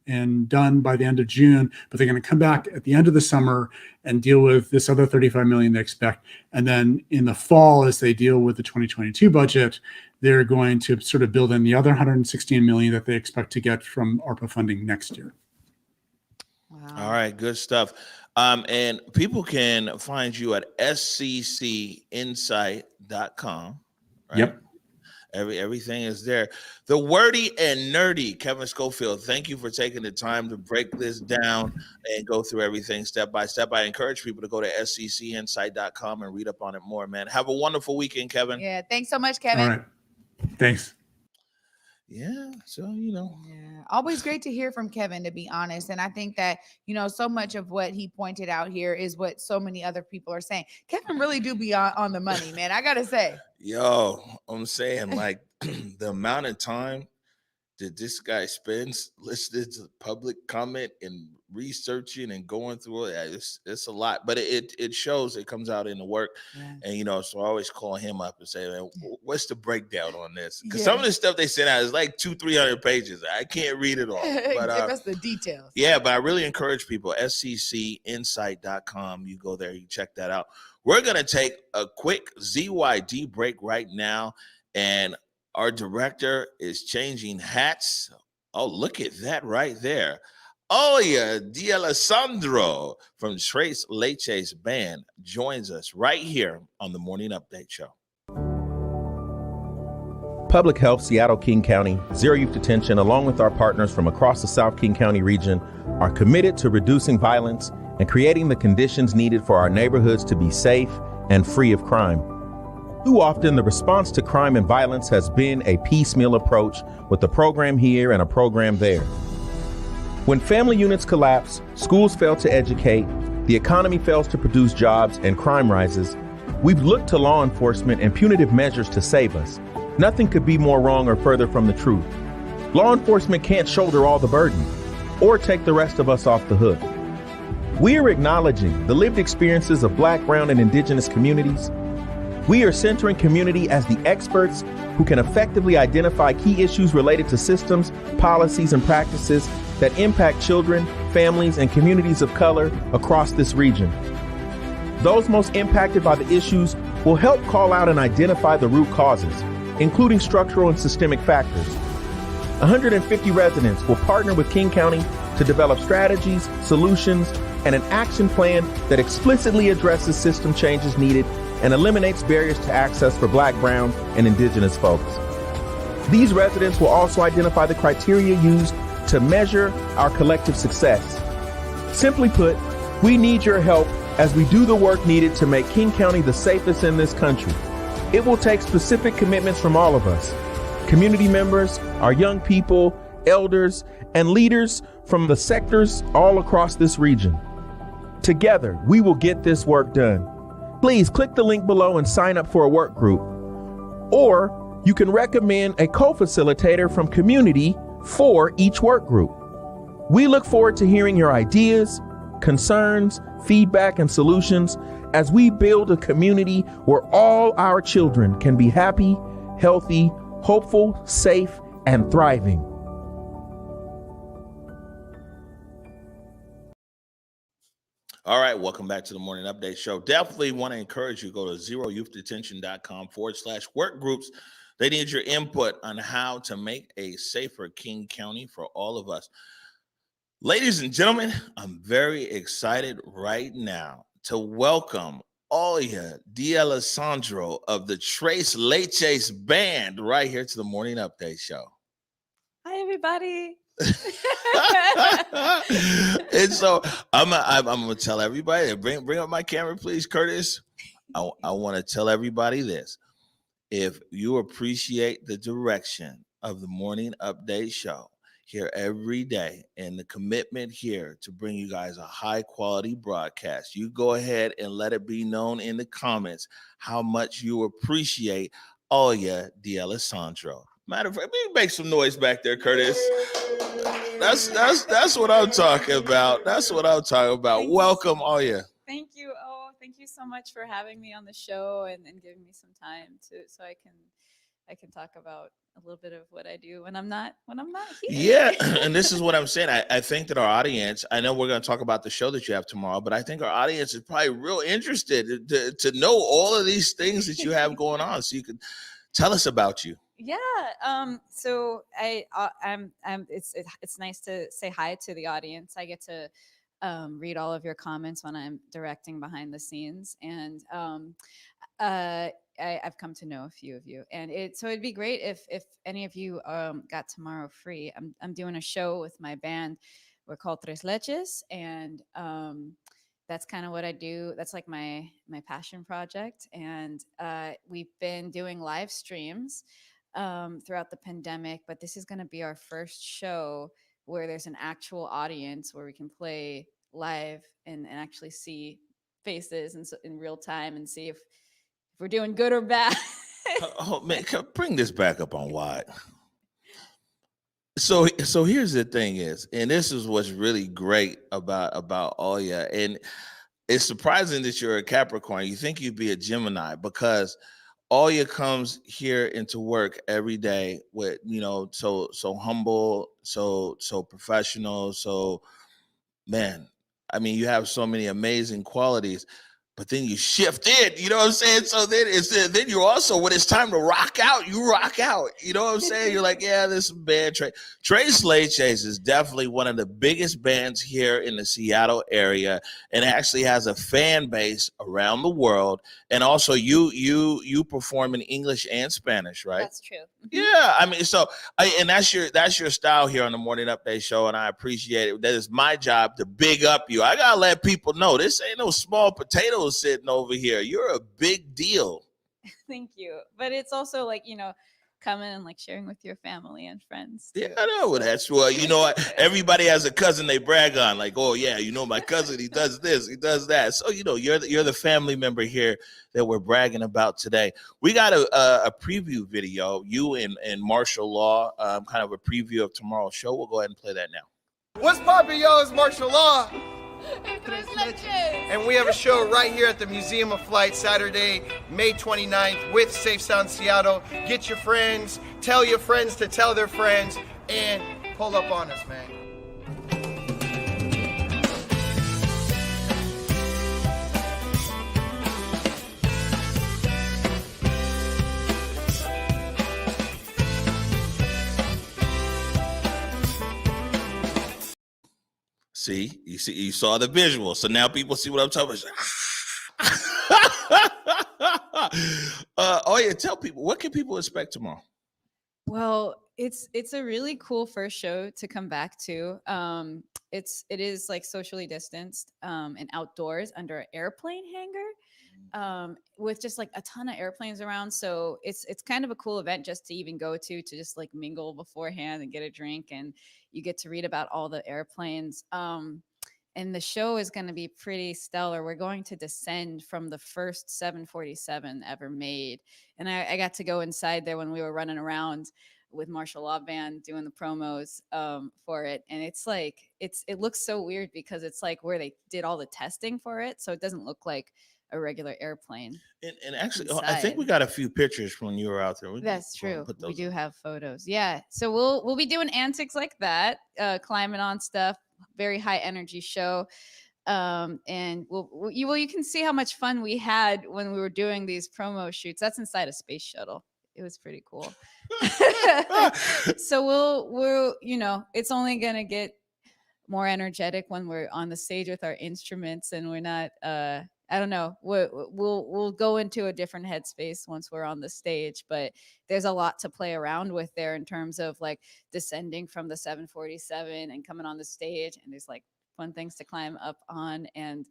done by the end of June, but they're going to come back at the end of the summer and deal with this other $35 million they expect. And then in the fall, as they deal with the 2022 budget, they're going to sort of build in the other $116 million that they expect to get from ARPA funding next year. Wow. All right, good stuff. And people can find you at sccinsight.com. Right? Yep. Everything is there. The wordy and nerdy Kevin Schofield, thank you for taking the time to break this down and go through everything step by step. I encourage people to go to sccinsight.com and read up on it more, man. Have a wonderful weekend, Kevin. Yeah, thanks so much, Kevin. All right. Thanks. Yeah, so Yeah, always great to hear from Kevin, to be honest. And I think that so much of what he pointed out here is what so many other people are saying. Kevin really do be on the money, man. I gotta say. Yo, I'm saying, like, the amount of time that this guy spends listening to public comment and researching and going through it, it's a lot, but it shows, it comes out in the work. Yeah. And so I always call him up and say, man, what's the breakdown on this? Because some of the stuff they sent out is like 200-300 pages. I can't read it all, but give us the details. Yeah, but I really encourage people, sccinsight.com. You go there, you check that out. We're going to take a quick ZYD break right now, and our director is changing hats. Oh, look at that right there. Oh, yeah, D'Alessandro from Trace Leche's band joins us right here on the Morning Update Show. Public Health, Seattle, King County, Zero Youth Detention, along with our partners from across the South King County region, are committed to reducing violence and creating the conditions needed for our neighborhoods to be safe and free of crime. Too often, the response to crime and violence has been a piecemeal approach with a program here and a program there. When family units collapse, schools fail to educate, the economy fails to produce jobs, and crime rises, we've looked to law enforcement and punitive measures to save us. Nothing could be more wrong or further from the truth. Law enforcement can't shoulder all the burden or take the rest of us off the hook. We are acknowledging the lived experiences of Black, brown, and indigenous communities. We are centering community as the experts who can effectively identify key issues related to systems, policies, and practices that impact children, families, and communities of color across this region. Those most impacted by the issues will help call out and identify the root causes, including structural and systemic factors. 150 residents will partner with King County to develop strategies, solutions, and an action plan that explicitly addresses system changes needed and eliminates barriers to access for Black, brown, and indigenous folks. These residents will also identify the criteria used to measure our collective success. Simply put, we need your help as we do the work needed to make King County the safest in this country. It will take specific commitments from all of us, community members, our young people, elders, and leaders from the sectors all across this region. Together, we will get this work done. Please click the link below and sign up for a work group. Or you can recommend a co-facilitator from community for each work group. We look forward to hearing your ideas, concerns, feedback, and solutions as we build a community where all our children can be happy, healthy, hopeful, safe, and thriving. All right, welcome back to the Morning Update Show. Definitely want to encourage you to go to zerojouthdetention.com/work groups. They need your input on how to make a safer King County for all of us. Ladies and gentlemen, I'm very excited right now to welcome Olia D'Alessandro of the Tres Leches Band right here to the Morning Update Show. Hi, everybody. And so I'm gonna tell everybody, bring up my camera, please, Curtis. I want to tell everybody this. If you appreciate the direction of the Morning Update Show here every day and the commitment here to bring you guys a high quality broadcast, you go ahead and let it be known in the comments how much you appreciate Olia D'Alessandro. Matter of fact, make some noise back there, Curtis. That's what I'm talking about. That's what I'm talking about. Welcome, Olia. Thank you. Oh, thank you so much for having me on the show and giving me some time so I can talk about a little bit of what I do when I'm not here. Yeah, and this is what I'm saying. I think that our audience, I know we're going to talk about the show that you have tomorrow, but I think our audience is probably real interested to know all of these things that you have going on. So you can tell us about you. Yeah. So it's nice to say hi to the audience. I get to read all of your comments when I'm directing behind the scenes, and I've come to know a few of you, and it'd be great if any of you got tomorrow free. I'm doing a show with my band. We're called Tres Leches, and that's kind of what I do. That's like my passion project, and we've been doing live streams throughout the pandemic, but this is going to be our first show where there's an actual audience where we can play live and actually see faces and in real time and see if we're doing good or bad. Oh man, bring this back up on wide. So here's the thing is, and this is what's really great about Olia, and it's surprising that you're a Capricorn. You think you'd be a Gemini because Olia comes here into work every day with, so humble, so professional. So, man, I mean, you have so many amazing qualities, but then you shift in, you know what I'm saying? So then you're also, when it's time to rock out, you rock out. You know what I'm saying? You're like, yeah, this band, Tres Leches is definitely one of the biggest bands here in the Seattle area, and actually has a fan base around the world. And also you perform in English and Spanish, right? That's true. Yeah, I mean, and that's your style here on the Morning Update Show, and I appreciate it. That is my job to big up you. I gotta let people know this ain't no small potatoes sitting over here. You're a big deal. Thank you. But it's also like, coming and like sharing with your family and friends. Yeah, I know. Well, that's well, you know what? Everybody has a cousin they brag on, like, oh yeah, you know, my cousin, he does this, he does that. So, you know, you're the family member here that we're bragging about today. We got a preview video, you and Martial Law, kind of a preview of tomorrow's show. We'll go ahead and play that now. What's poppin', y'all? It's Martial Law. And we have a show right here at the Museum of Flight Saturday, May 29th with Safe Sound Seattle. Get your friends, tell your friends to tell their friends, and pull up on us, man. See, you saw the visual. So now people see what I'm talking about. Oh yeah, tell people, what can people expect tomorrow? Well, it's a really cool first show to come back to. It is like socially distanced and outdoors under an airplane hangar with just like a ton of airplanes around. So it's kind of a cool event just to even go to just like mingle beforehand and get a drink, and you get to read about all the airplanes. And the show is going to be pretty stellar. We're going to descend from the first 747 ever made. And I got to go inside there when we were running around with Martial Law Band doing the promos for it. And it's like, it looks so weird because it's like where they did all the testing for it. So it doesn't look like a regular airplane. And actually, I think we got a few pictures when you were out there. That's true. We do have photos. Yeah. So we'll be doing antics like that, climbing on stuff, very high energy show. And you can see how much fun we had when we were doing these promo shoots. That's inside a space shuttle. It was pretty cool. So we'll it's only going to get more energetic when we're on the stage with our instruments and we're not, I don't know. We'll go into a different headspace once we're on the stage, but there's a lot to play around with there in terms of like descending from the 747 and coming on the stage, and there's like fun things to climb up on, and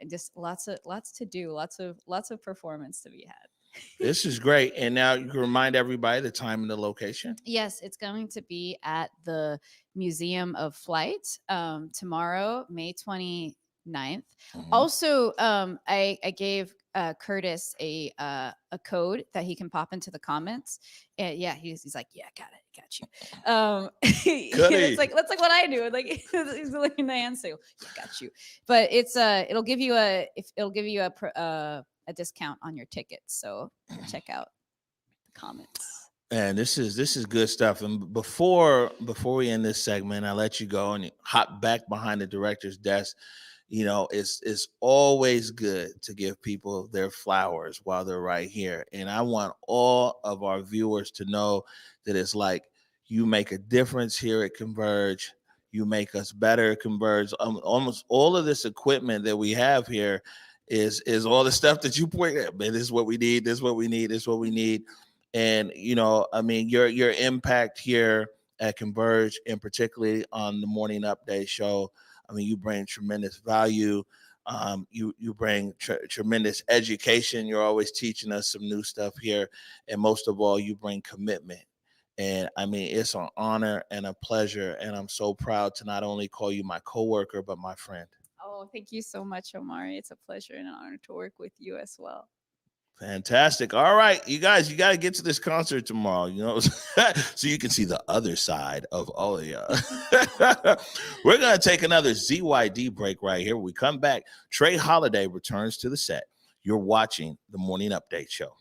just lots to do, lots of performance to be had. This is great. And now you can remind everybody the time and the location. Yes, it's going to be at the Museum of Flight tomorrow, May 29th. Mm-hmm. Also, I gave Curtis a code that he can pop into the comments, and yeah, he's like, yeah, got you. It's like that's like what I do. Like he's looking the answer, yeah, got you. But it's it'll give you a discount on your tickets, so check out the comments. And this is good stuff. And before we end this segment, I let you go and hop back behind the director's desk. You know, it's always good to give people their flowers while they're right here. And I want all of our viewers to know that it's like you make a difference here at Converge. You make us better at Converge. Almost all of this equipment that we have here is all the stuff that you point at. Man, this is what we need. This is what we need. This is what we need. And, you know, I mean, your impact here at Converge, and particularly on the Morning Update show, I mean, you bring tremendous value. You bring tremendous education. You're always teaching us some new stuff here. And most of all, you bring commitment. And I mean, it's an honor and a pleasure. And I'm so proud to not only call you my coworker, but my friend. Oh, thank you so much, Omari. It's a pleasure and an honor to work with you as well. Fantastic. All right, you guys, you got to get to this concert tomorrow, you know, so you can see the other side of all of y'all. We're going to take another ZYD break right here. When we come back, Trey Holiday returns to the set. You're watching the Morning Update Show.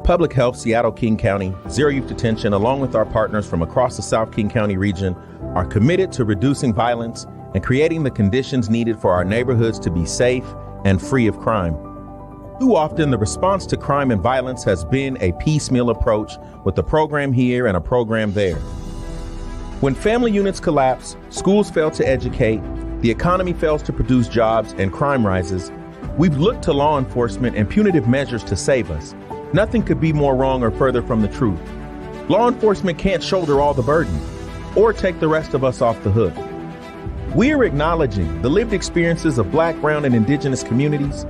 Public Health, Seattle, King County, Zero Youth Detention, along with our partners from across the South King County region, are committed to reducing violence and creating the conditions needed for our neighborhoods to be safe and free of crime. Too often, the response to crime and violence has been a piecemeal approach with a program here and a program there. When family units collapse, schools fail to educate, the economy fails to produce jobs, and crime rises, we've looked to law enforcement and punitive measures to save us. Nothing could be more wrong or further from the truth. Law enforcement can't shoulder all the burden or take the rest of us off the hook. We're acknowledging the lived experiences of Black, Brown, and Indigenous communities.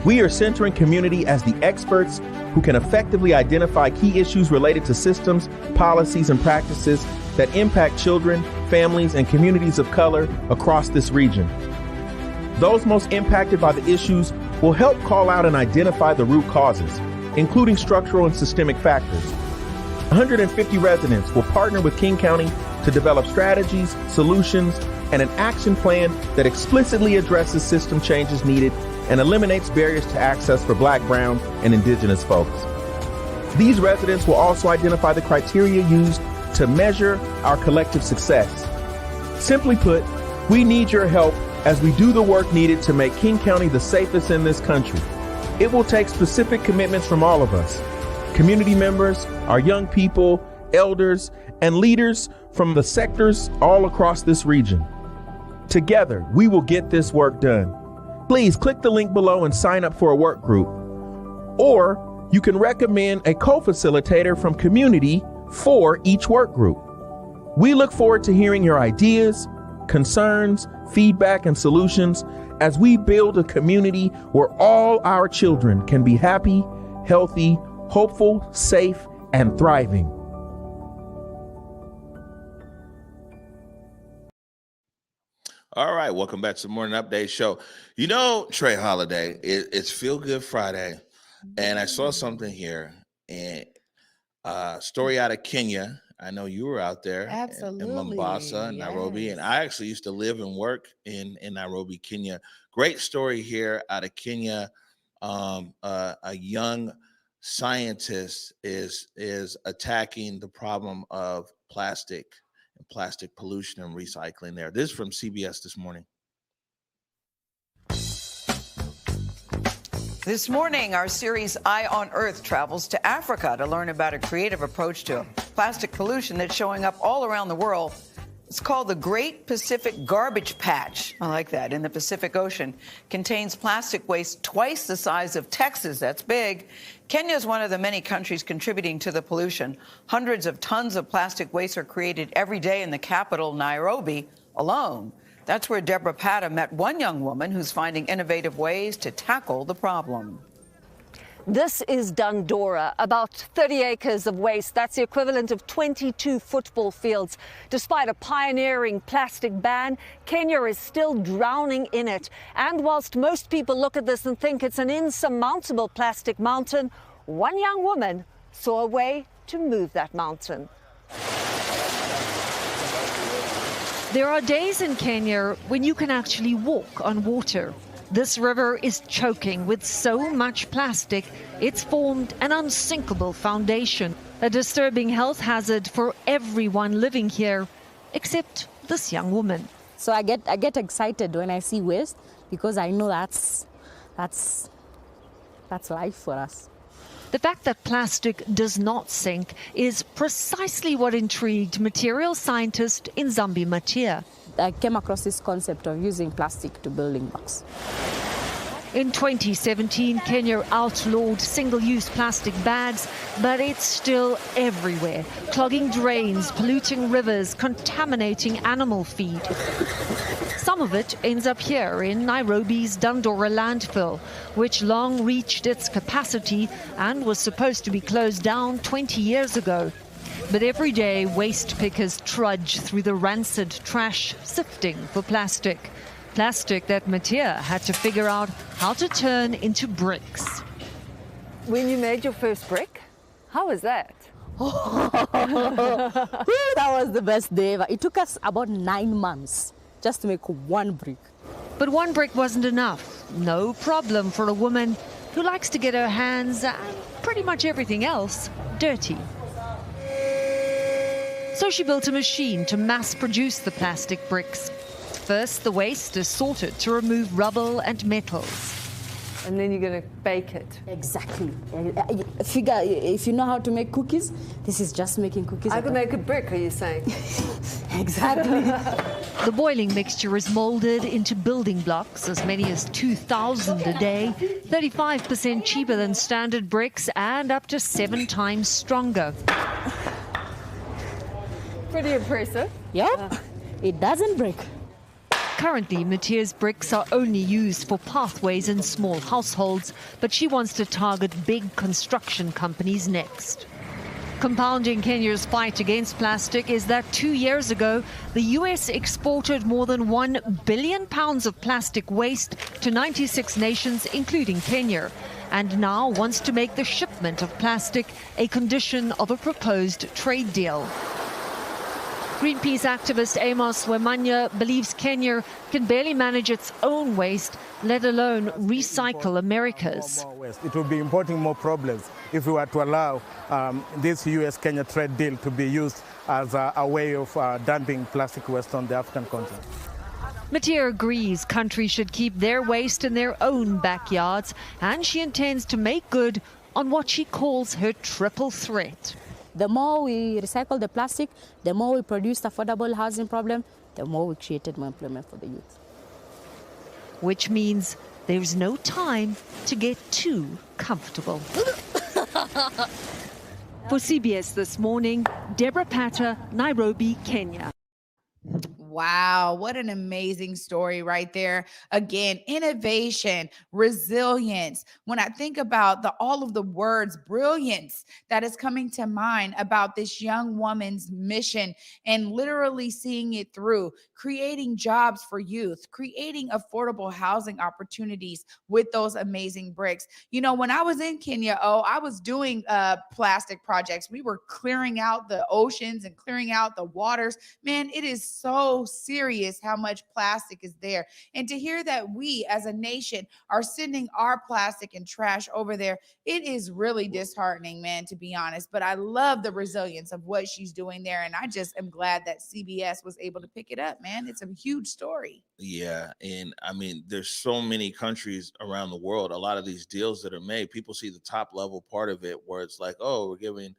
We are centering community as the experts who can effectively identify key issues related to systems, policies, and practices that impact children, families, and communities of color across this region. Those most impacted by the issues will help call out and identify the root causes, including structural and systemic factors. 150 residents will partner with King County to develop strategies, solutions, and an action plan that explicitly addresses system changes needed and eliminates barriers to access for Black, Brown, and Indigenous folks. These residents will also identify the criteria used to measure our collective success. Simply put, we need your help as we do the work needed to make King County the safest in this country. It will take specific commitments from all of us, community members, our young people, elders, and leaders from the sectors all across this region. Together, we will get this work done. Please click the link below and sign up for a work group. Or you can recommend a co-facilitator from community for each work group. We look forward to hearing your ideas, concerns, feedback, and solutions as we build a community where all our children can be happy, healthy, hopeful, safe, and thriving. All right, welcome back to the Morning Update Show. You know, Trey Holiday, it's Feel Good Friday, and I saw something here, and story out of Kenya. I know you were out there. Absolutely. In Mombasa and Nairobi, and I actually used to live and work in Nairobi, Kenya. Great story here out of Kenya. A young scientist is attacking the problem of plastic and plastic pollution and recycling there. This is from CBS this morning. This morning, our series Eye on Earth travels to Africa to learn about a creative approach to plastic pollution that's showing up all around the world. It's called the Great Pacific Garbage Patch. I like that. In the Pacific Ocean, contains plastic waste twice the size of Texas. That's big. Kenya is one of the many countries contributing to the pollution. Hundreds of tons of plastic waste are created every day in the capital, Nairobi, alone. That's where Deborah Pata met one young woman who's finding innovative ways to tackle the problem. This is Dandora, about 30 acres of waste. That's the equivalent of 22 football fields. Despite a pioneering plastic ban, Kenya is still drowning in it. And whilst most people look at this and think it's an insurmountable plastic mountain, one young woman saw a way to move that mountain. There are days in Kenya when you can actually walk on water. This river is choking with so much plastic, it's formed an unsinkable foundation, a disturbing health hazard for everyone living here, except this young woman. So I get excited when I see waste because I know that's life for us. The fact that plastic does not sink is precisely what intrigued material scientist Nzambi Matia. I came across this concept of using plastic to building blocks. In 2017, Kenya outlawed single-use plastic bags, but it's still everywhere, clogging drains, polluting rivers, contaminating animal feed. Some of it ends up here in Nairobi's Dandora landfill, which long reached its capacity and was supposed to be closed down 20 years ago. But every day, waste pickers trudge through the rancid trash, sifting for plastic. Plastic that Matia had to figure out how to turn into bricks. When you made your first brick, how was that? That was the best day ever. It took us about 9 months just to make one brick. But one brick wasn't enough. No problem for a woman who likes to get her hands, pretty much everything else, dirty. So she built a machine to mass produce the plastic bricks. First, the waste is sorted to remove rubble and metals. And then you're going to bake it. Exactly. Figure, if you know how to make cookies, this is just making cookies. I can make a brick, are you saying? Exactly. The boiling mixture is molded into building blocks, as many as 2,000 a day, 35% cheaper than standard bricks and up to 7 times stronger. Pretty impressive. Yep. It doesn't break. Currently, Matia's bricks are only used for pathways in small households, but she wants to target big construction companies next. Compounding Kenya's fight against plastic is that 2 years ago, the U.S. exported more than 1 billion pounds of plastic waste to 96 nations, including Kenya, and now wants to make the shipment of plastic a condition of a proposed trade deal. Greenpeace activist Amos Wemanya believes Kenya can barely manage its own waste, let alone recycle America's. It would be importing more problems if we were to allow this US-Kenya trade deal to be used as a way of dumping plastic waste on the African continent. Matia agrees countries should keep their waste in their own backyards, and she intends to make good on what she calls her triple threat. The more we recycle the plastic, the more we produce affordable housing problem, the more we created more employment for the youth. Which means there's no time to get too comfortable. For CBS This Morning, Deborah Patter, Nairobi, Kenya. Wow, what an amazing story right there. Again, innovation, resilience. When I think about all of the words, brilliance that is coming to mind about this young woman's mission and literally seeing it through, creating jobs for youth, creating affordable housing opportunities with those amazing bricks. You know, when I was in Kenya, I was doing plastic projects. We were clearing out the oceans and clearing out the waters. Man, it is so serious how much plastic is there. And to hear that we as a nation are sending our plastic and trash over there, it is really disheartening, man, to be honest. But I love the resilience of what she's doing there. And I just am glad that CBS was able to pick it up, man. It's a huge story. Yeah. And I mean, there's so many countries around the world. A lot of these deals that are made, people see the top level part of it where it's like, oh, we're giving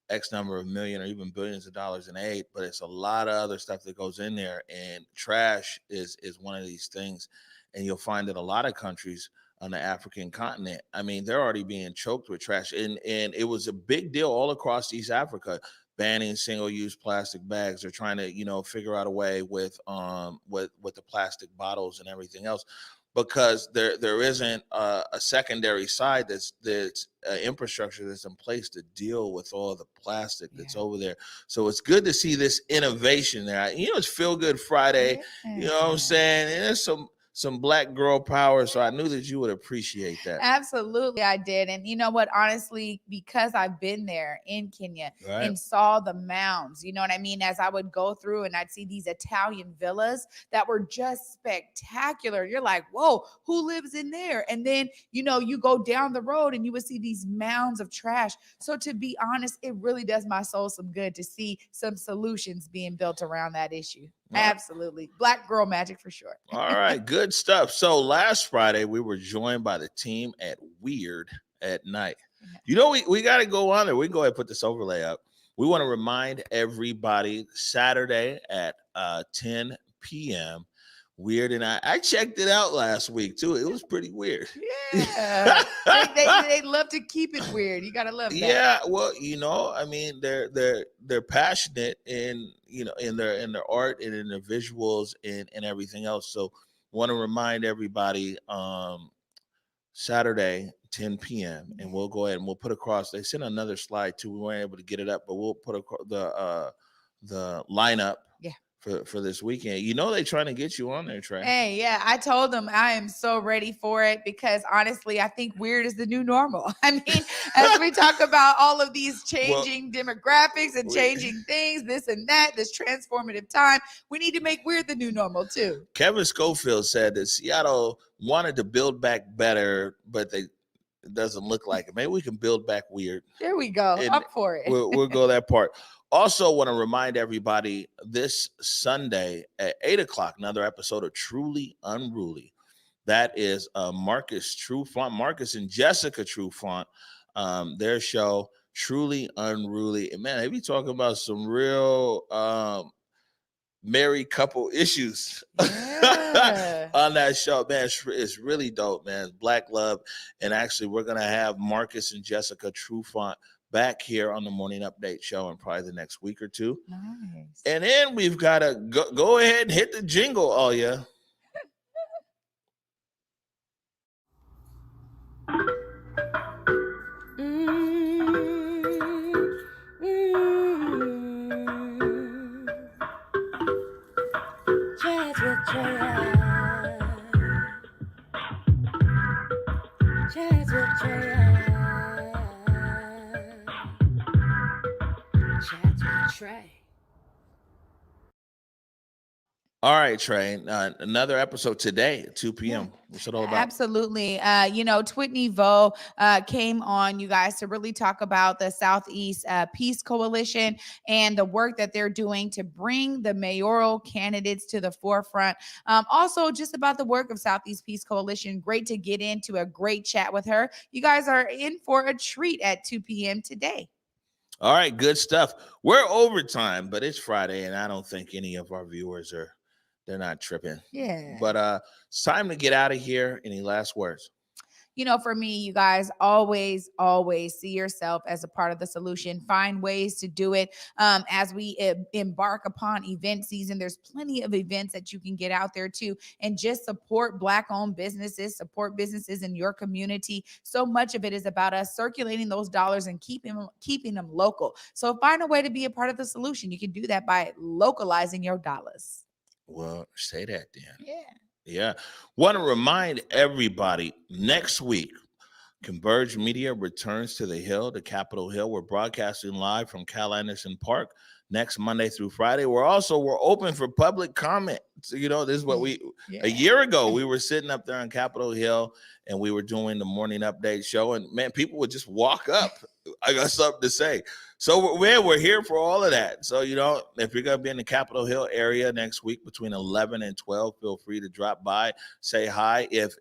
X number of million or even billions of dollars in aid, but it's a lot of other stuff that goes in there. And trash is one of these things. And you'll find that a lot of countries on the African continent, I mean, they're already being choked with trash. And it was a big deal all across East Africa, banning single-use plastic bags. They're trying to, figure out a way with the plastic bottles and everything else, because there isn't a secondary side that's infrastructure that's in place to deal with all the plastic that's over there. So it's good to see this innovation there. It's Feel Good Friday. You know what I'm saying? And there's some Black girl power. So I knew that you would appreciate that. Absolutely, I did. And you know what? Honestly, because I've been there in Kenya and saw the mounds, you know what I mean? As I would go through and I'd see these Italian villas that were just spectacular. You're like, whoa, who lives in there? And then, you go down the road and you would see these mounds of trash. So to be honest, it really does my soul some good to see some solutions being built around that issue. Absolutely. Black girl magic for sure. All right. Good stuff. So last Friday, we were joined by the team at Weird at Night. We got to go on there. We can go ahead and put this overlay up. We want to remind everybody Saturday at 10 p.m. Weird and I checked it out last week too. It was pretty weird. Yeah. they love to keep it weird. You gotta love that. Yeah, well, I mean, they're passionate in their art and in their visuals and everything else. So want to remind everybody Saturday 10 p.m. and we'll go ahead and we'll put across. They sent another slide too. We weren't able to get it up, but we'll put the lineup. Yeah. For this weekend. They're trying to get you on there, Trey. Hey, yeah, I told them I am so ready for it because honestly, I think weird is the new normal. I mean, as we talk about all of these changing demographics and changing things, this and that, this transformative time, we need to make weird the new normal too. Kevin Schofield said that Seattle wanted to build back better, but it doesn't look like it. Maybe we can build back weird. There we go. Up for it. We'll go that part. Also want to remind everybody this Sunday at 8 o'clock, another episode of Truly Unruly. That is Marcus and Jessica Trufant, their show, Truly Unruly. And man, they be talking about some real married couple issues on that show. Man, it's really dope, man. It's Black love. And actually, we're going to have Marcus and Jessica Trufant back here on the Morning Update show in probably the next week or two. Nice. And then we've got to go ahead and hit the jingle, all ya. All right, Trey. Another episode today at 2 p.m. What's it all about? Absolutely. Twitney Vo came on, you guys, to really talk about the Southeast Peace Coalition and the work that they're doing to bring the mayoral candidates to the forefront. Also, just about the work of Southeast Peace Coalition. Great to get into a great chat with her. You guys are in for a treat at 2 p.m. today. All right, good stuff. We're overtime, but it's Friday, and I don't think any of our viewers they're not tripping. Yeah. But it's time to get out of here. Any last words? For me, you guys, always see yourself as a part of the solution. Find ways to do it. As we embark upon event season, there's plenty of events that you can get out there too, and just support Black-owned businesses, support businesses in your community. So much of it is about us circulating those dollars and keeping them local. So find a way to be a part of the solution. You can do that by localizing your dollars. Well, say that then. Yeah. Yeah. Want to remind everybody, next week, Converge Media returns to the Hill, the Capitol Hill. We're broadcasting live from Cal Anderson Park next Monday through Friday. We're open for public comment. So, this is what a year ago, we were sitting up there on Capitol Hill and we were doing the morning update show, and man, people would just walk up. I got something to say. So we're here for all of that. So, if you're going to be in the Capitol Hill area next week between 11 and 12, feel free to drop by, say hi. If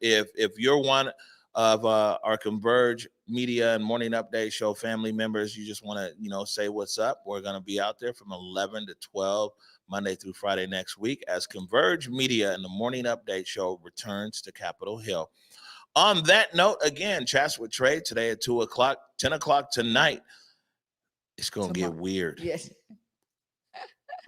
you're one of our Converge Media and Morning Update Show family members, you just want to, say what's up, we're going to be out there from 11 to 12 Monday through Friday next week as Converge Media and the Morning Update Show returns to Capitol Hill. On that note, again, Chats with Trey today at 2 o'clock, 10 o'clock tonight. It's going to get weird. Yes.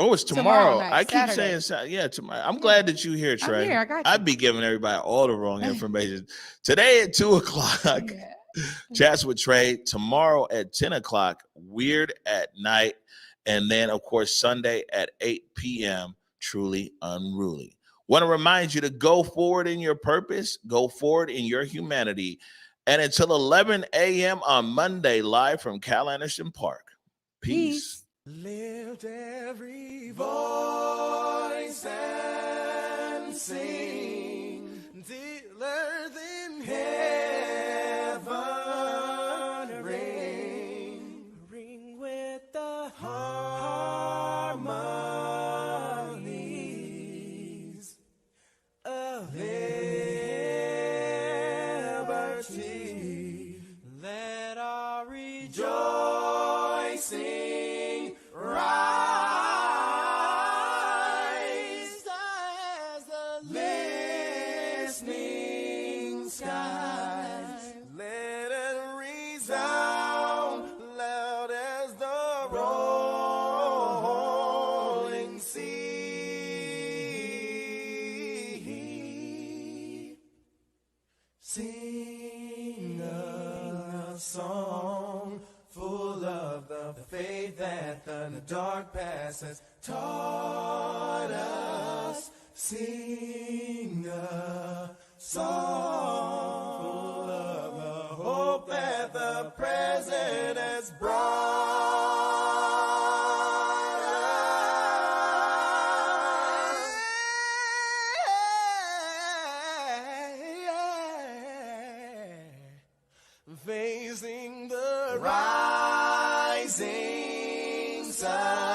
Oh, it's tomorrow. Night, I keep Saturday. saying, yeah, tomorrow. I'm glad that you're here, Trey. I'm here. I got you. I'd be giving everybody all the wrong information. Today at 2 o'clock, Chats with Trey. Tomorrow at 10 o'clock, Weird at Night. And then, of course, Sunday at 8 p.m., Truly Unruly. Want to remind you to go forward in your purpose, go forward in your humanity. And until 11 a.m. on Monday, live from Cal Anderson Park. Peace. Lift every voice and sing till earth in heaven ring with the harmonies of liberty. Let our rejoicing rise as the listening skies. Let it resound loud as the rolling sea. Sing a song full of the faith that the dark past has taught us. Sing a song full of the hope that the present has brought us. Facing the rising sun.